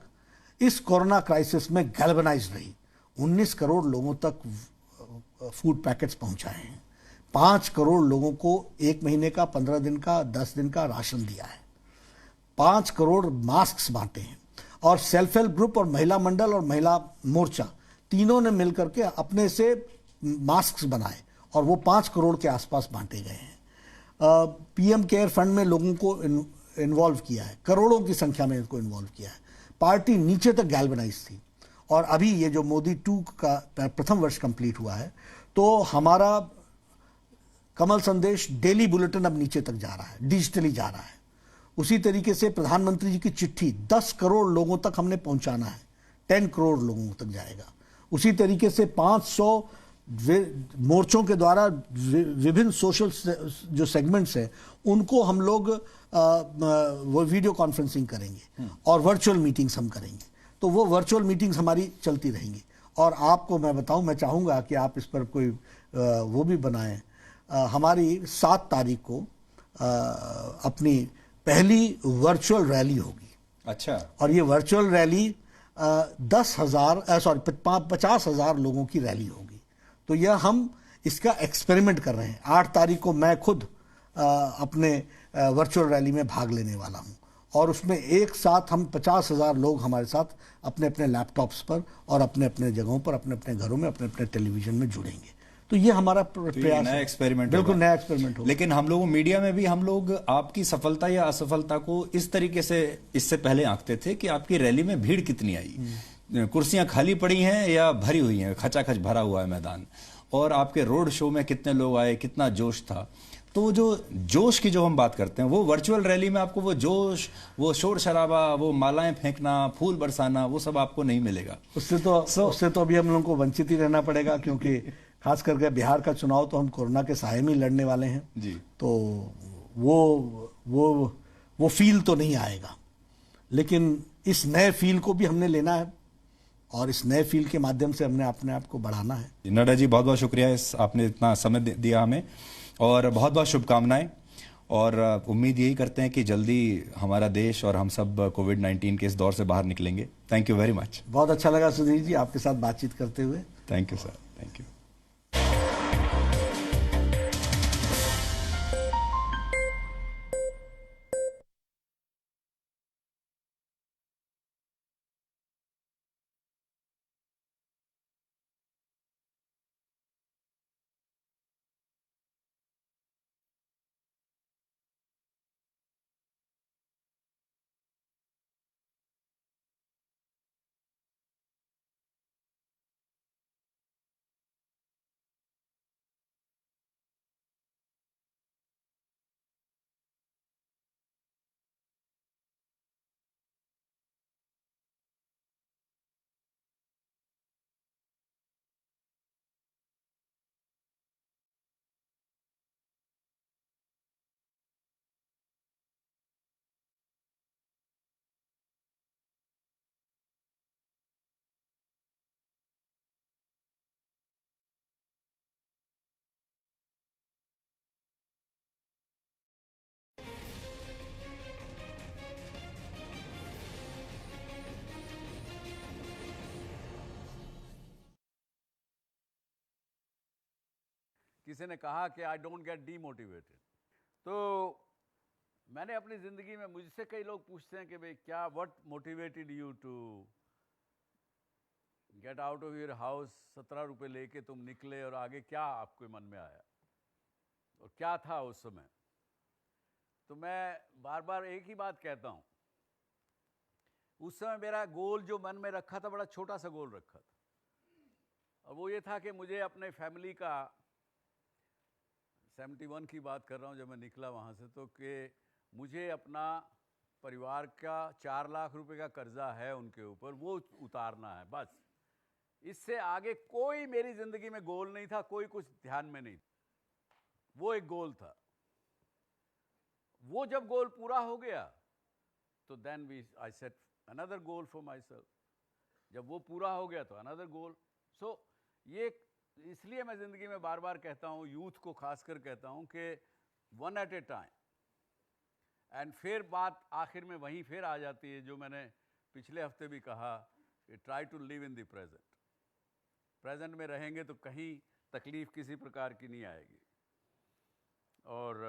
Speaker 19: इस कोरोना क्राइसिस में गैल्वनाइज रही। 19 करोड़ लोगों तक फूड पैकेट्स पहुंचाए हैं। 5 करोड़ लोगों को 1 महीने का, 15 दिन का, 10 दिन का राशन दिया है। 5 करोड़ मास्क बांटे हैं, और सेल्फ हेल्प ग्रुप और महिला मंडल और महिला मोर्चा तीनों ने मिलकर के अपने से मास्क बनाए, और वो 5 करोड़ के आसपास बांटे गए हैं। पीएम केयर फंड में लोगों को इन्वॉल्व किया है, करोड़ों की संख्या में इनको इन्वॉल्व किया है। पार्टी नीचे तक गैल्वनाइज थी, और अभी ये जो मोदी 2 का प्रथम वर्ष कंप्लीट हुआ है, तो हमारा कमल संदेश डेली बुलेटिन अब नीचे तक जा रहा है, डिजिटली जा रहा है। उसी तरीके से प्रधानमंत्री जी की चिट्ठी 10 करोड़ लोगों तक हमने पहुंचाना है, 10 करोड़ लोगों तक जाएगा। उसी तरीके से 500 मोर्चों के द्वारा विभिन्न सोशल जो सेगमेंट्स हैं, उनको हम लोग वो वीडियो कॉन्फ्रेंसिंग करेंगे, और वर्चुअल मीटिंग्स हम करेंगे। तो वो वर्चुअल मीटिंग्स हमारी चलती रहेंगी। और आपको मैं बताऊं, मैं चाहूँगा कि आप इस पर कोई वो भी बनाएं। हमारी 7 तारीख को अपनी पहली वर्चुअल रैली होगी।
Speaker 1: अच्छा।
Speaker 19: और ये वर्चुअल रैली 50,000 लोगों की रैली होगी। तो यह हम इसका एक्सपेरिमेंट कर रहे हैं। 8 तारीख को मैं खुद अपने वर्चुअल रैली में भाग लेने वाला हूं, और उसमें एक साथ हम 50,000 लोग हमारे साथ अपने अपने लैपटॉप्स पर और अपने अपने जगहों पर, अपने अपने घरों में, अपने अपने टेलीविजन में जुड़ेंगे। तो ये हमारा प्रयास,
Speaker 1: नया एक्सपेरिमेंट,
Speaker 19: बिल्कुल नया एक्सपेरिमेंट होगा।
Speaker 1: लेकिन हम लोग मीडिया में भी हम लोग आपकी सफलता या असफलता को इस तरीके से इससे पहले आंकते थे कि आपकी रैली में भीड़ कितनी आई, कुर्सियां खाली पड़ी हैं या भरी हुई हैं, खचाखच भरा हुआ है मैदान, और आपके रोड शो में कितने लोग आए, कितना जोश था। तो जो जोश की जो हम बात करते हैं, वो वर्चुअल रैली में आपको वो जोश, वो शोर शराबा, वो मालाएं फेंकना, फूल बरसाना, वो सब आपको नहीं मिलेगा।
Speaker 19: उससे तो अभी हम लोगों को वंचित ही रहना पड़ेगा, क्योंकि खास करके बिहार का चुनाव तो हम कोरोना के साये में लड़ने वाले हैं
Speaker 1: जी।
Speaker 19: तो वो फील तो नहीं आएगा, लेकिन इस नए फील को भी हमने लेना है, और इस नए फील के माध्यम से हमने अपने आप को बढ़ाना है।
Speaker 1: नड्डा जी, बहुत बहुत शुक्रिया, आपने इतना समय दिया हमें, और बहुत बहुत शुभकामनाएं। और उम्मीद यही करते हैं कि जल्दी हमारा देश और हम सब कोविड-19 के इस दौर से बाहर निकलेंगे। Thank you very much.
Speaker 19: बहुत अच्छा लगा सुधीर जी आपके साथ बातचीत करते हुए।
Speaker 1: Thank you sir, thank you.
Speaker 15: किसी ने कहा कि आई डोंट गेट डीमोटिवेटेड। तो मैंने अपनी ज़िंदगी में, मुझसे कई लोग पूछते हैं कि भाई क्या, what motivated you to get out of your house, 17 रुपये लेके तुम निकले और आगे क्या आपके मन में आया और क्या था उस समय? तो मैं बार बार एक ही बात कहता हूँ, उस समय मेरा गोल जो मन में रखा था, बड़ा छोटा सा गोल रखा था, और वो ये था कि मुझे अपने फैमिली का, 71 की बात कर रहा हूँ जब मैं निकला वहाँ से, तो कि मुझे अपना परिवार का 4 लाख रुपए का कर्जा है उनके ऊपर, वो उतारना है बस। इससे आगे कोई मेरी ज़िंदगी में गोल नहीं था, कोई कुछ ध्यान में नहीं। वो एक गोल था। वो जब गोल पूरा हो गया तो then I set another goal for myself. जब वो पूरा हो गया तो अनदर गोल। सो ये इसलिए मैं ज़िंदगी में बार बार कहता हूँ, यूथ को खासकर कहता हूँ कि one at a time. And फिर बात आखिर में वहीं फिर आ जाती है जो मैंने पिछले हफ्ते भी कहा, कि try to live in the present. Present में रहेंगे तो कहीं तकलीफ़ किसी प्रकार की नहीं आएगी। और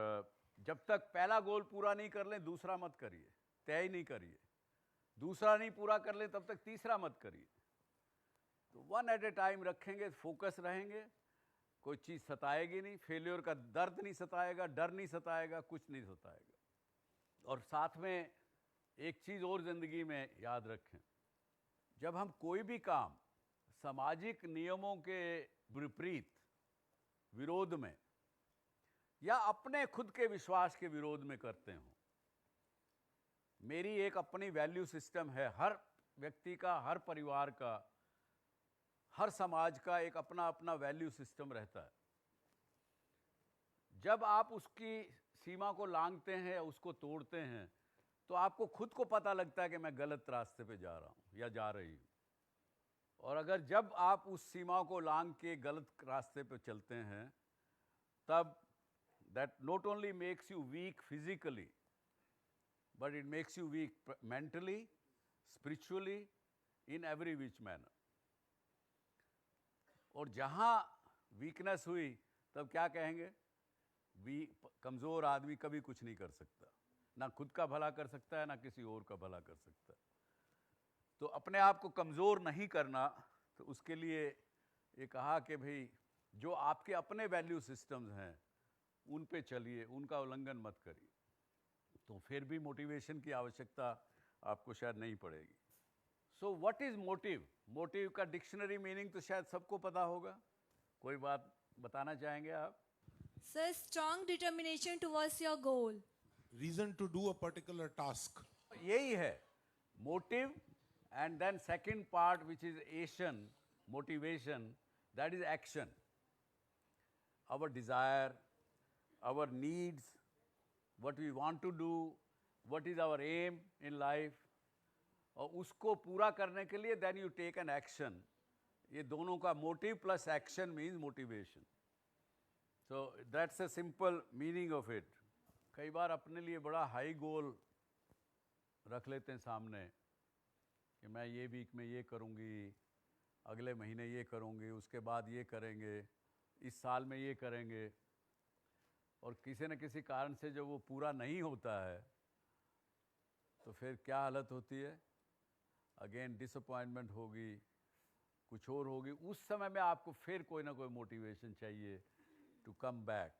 Speaker 15: जब तक पहला गोल पूरा नहीं कर लें दूसरा मत करिए, तय ही नहीं करिए। दूसरा नहीं पूरा कर लें तब तक तीसरा मत करिए। तो वन एट ए टाइम रखेंगे, फोकस रहेंगे, कोई चीज़ सताएगी नहीं, फेलियर का दर्द नहीं सताएगा, डर नहीं सताएगा, कुछ नहीं सताएगा। और साथ में एक चीज़ और ज़िंदगी में याद रखें, जब हम कोई भी काम सामाजिक नियमों के विपरीत, विरोध में, या अपने खुद के विश्वास के विरोध में करते हो, मेरी एक अपनी वैल्यू सिस्टम है, हर व्यक्ति का, हर परिवार का, हर समाज का एक अपना अपना वैल्यू सिस्टम रहता है। जब आप उसकी सीमा को लांघते हैं, उसको तोड़ते हैं, तो आपको खुद को पता लगता है कि मैं गलत रास्ते पे जा रहा हूँ या जा रही हूँ। और अगर जब आप उस सीमा को लांघ के गलत रास्ते पे चलते हैं, तब that not only makes you weak physically, but it makes you weak mentally, spiritually, in every which manner. और जहाँ वीकनेस हुई तब क्या कहेंगे? कमज़ोर आदमी कभी कुछ नहीं कर सकता, ना खुद का भला कर सकता है, ना किसी और का भला कर सकता है। तो अपने आप को कमज़ोर नहीं करना, तो उसके लिए ये कहा कि भाई जो आपके अपने वैल्यू सिस्टम्स हैं उन पे चलिए, उनका उल्लंघन मत करिए, तो फिर भी मोटिवेशन की आवश्यकता आपको शायद नहीं पड़ेगी। So what is motive? Motive का डिक्शनरी मीनिंग तो शायद सबको पता होगा। कोई बात बताना चाहेंगे आप?
Speaker 16: Sir, strong determination towards your goal.
Speaker 17: Reason to do a particular task.
Speaker 15: यही है motive. And then second part which is action, motivation, that is action. Our desire, our needs, what we want to do, what is our aim in life, और उसको पूरा करने के लिए then you take an action। ये दोनों का motive plus action means motivation। So that's a simple meaning of it। कई बार अपने लिए बड़ा हाई गोल रख लेते हैं सामने कि मैं ये वीक में ये करूँगी, अगले महीने ये करूँगी, उसके बाद ये करेंगे, इस साल में ये करेंगे, और किसी न किसी कारण से जब वो पूरा नहीं होता है तो फिर क्या हालत होती है? अगेन डिसअपॉइंटमेंट होगी, कुछ और होगी। उस समय में आपको फिर कोई ना कोई मोटिवेशन चाहिए टू कम बैक।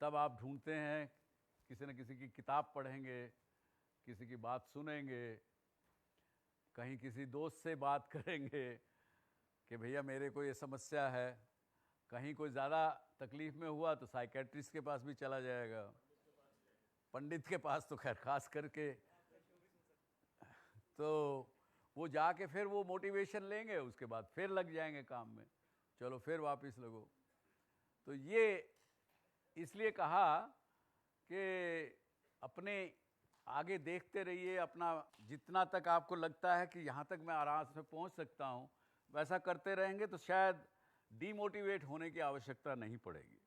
Speaker 15: तब आप ढूंढते हैं, किसी न किसी की किताब पढ़ेंगे, किसी की बात सुनेंगे, कहीं किसी दोस्त से बात करेंगे कि भैया मेरे को ये समस्या है। कहीं कोई ज़्यादा तकलीफ़ में हुआ तो साइकेट्रिस्ट के पास भी चला जाएगा, पंडित के पास तो खैर खास करके। तो वो जाके फिर वो मोटिवेशन लेंगे, उसके बाद फिर लग जाएंगे काम में, चलो फिर वापस लगो। तो ये इसलिए कहा कि अपने आगे देखते रहिए, अपना जितना तक आपको लगता है कि यहाँ तक मैं आराम से पहुँच सकता हूँ वैसा करते रहेंगे तो शायद डीमोटिवेट होने की आवश्यकता नहीं पड़ेगी।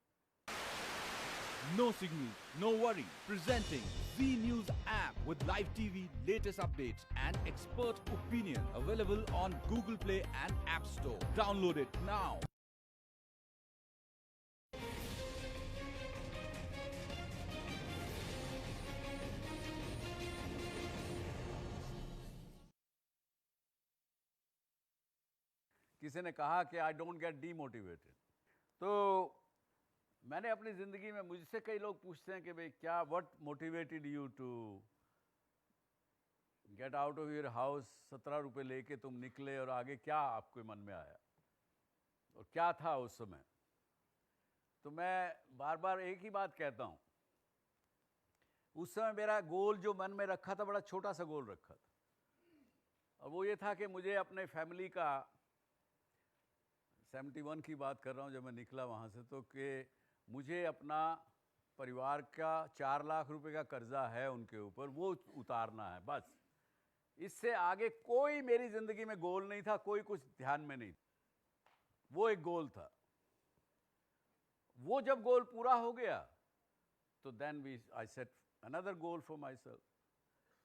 Speaker 18: No signal, no worry. Presenting Z News app with live TV, latest updates and expert opinion. Available on Google Play and App Store. Download it now.
Speaker 15: किसी ने कहा कि आई डोंट गेट डीमोटिवेटेड। तो मैंने अपनी ज़िंदगी में, मुझसे कई लोग पूछते हैं कि भाई क्या, what motivated you to get out of your house, 17 रुपये लेके तुम निकले और आगे क्या आपके मन में आया और क्या था उस समय? तो मैं बार बार एक ही बात कहता हूँ, उस समय मेरा गोल जो मन में रखा था, बड़ा छोटा सा गोल रखा था, और वो ये था कि मुझे अपने फैमिली का, 71 की बात कर रहा हूँ जब मैं निकला वहाँ से, तो कि मुझे अपना परिवार का 4 लाख रुपए का कर्जा है उनके ऊपर, वो उतारना है बस। इससे आगे कोई मेरी ज़िंदगी में गोल नहीं था, कोई कुछ ध्यान में नहीं। वो एक गोल था। वो जब गोल पूरा हो गया तो then I set another goal for myself.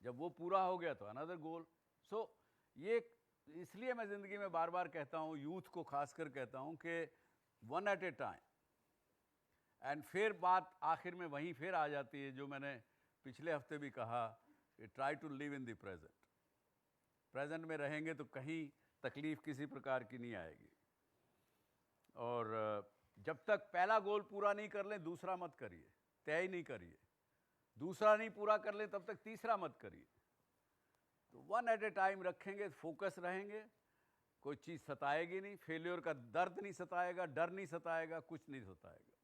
Speaker 15: जब वो पूरा हो गया तो अनदर गोल। सो ये इसलिए मैं ज़िंदगी में बार बार कहता हूँ, यूथ को खासकर कहता हूँ कि one at a time. And फिर बात आखिर में वहीं फिर आ जाती है जो मैंने पिछले हफ्ते भी कहा, try to live in the present. Present में रहेंगे तो कहीं तकलीफ किसी प्रकार की नहीं आएगी। और जब तक पहला गोल पूरा नहीं कर लें दूसरा मत करिए, तय नहीं करिए। दूसरा नहीं पूरा कर लें तब तक तीसरा मत करिए। तो वन एट ए टाइम रखेंगे, फोकस रहेंगे, कोई चीज़ सताएगी नहीं, फेल्योर का दर्द नहीं सताएगा, डर नहीं सताएगा, कुछ नहीं सताएगा।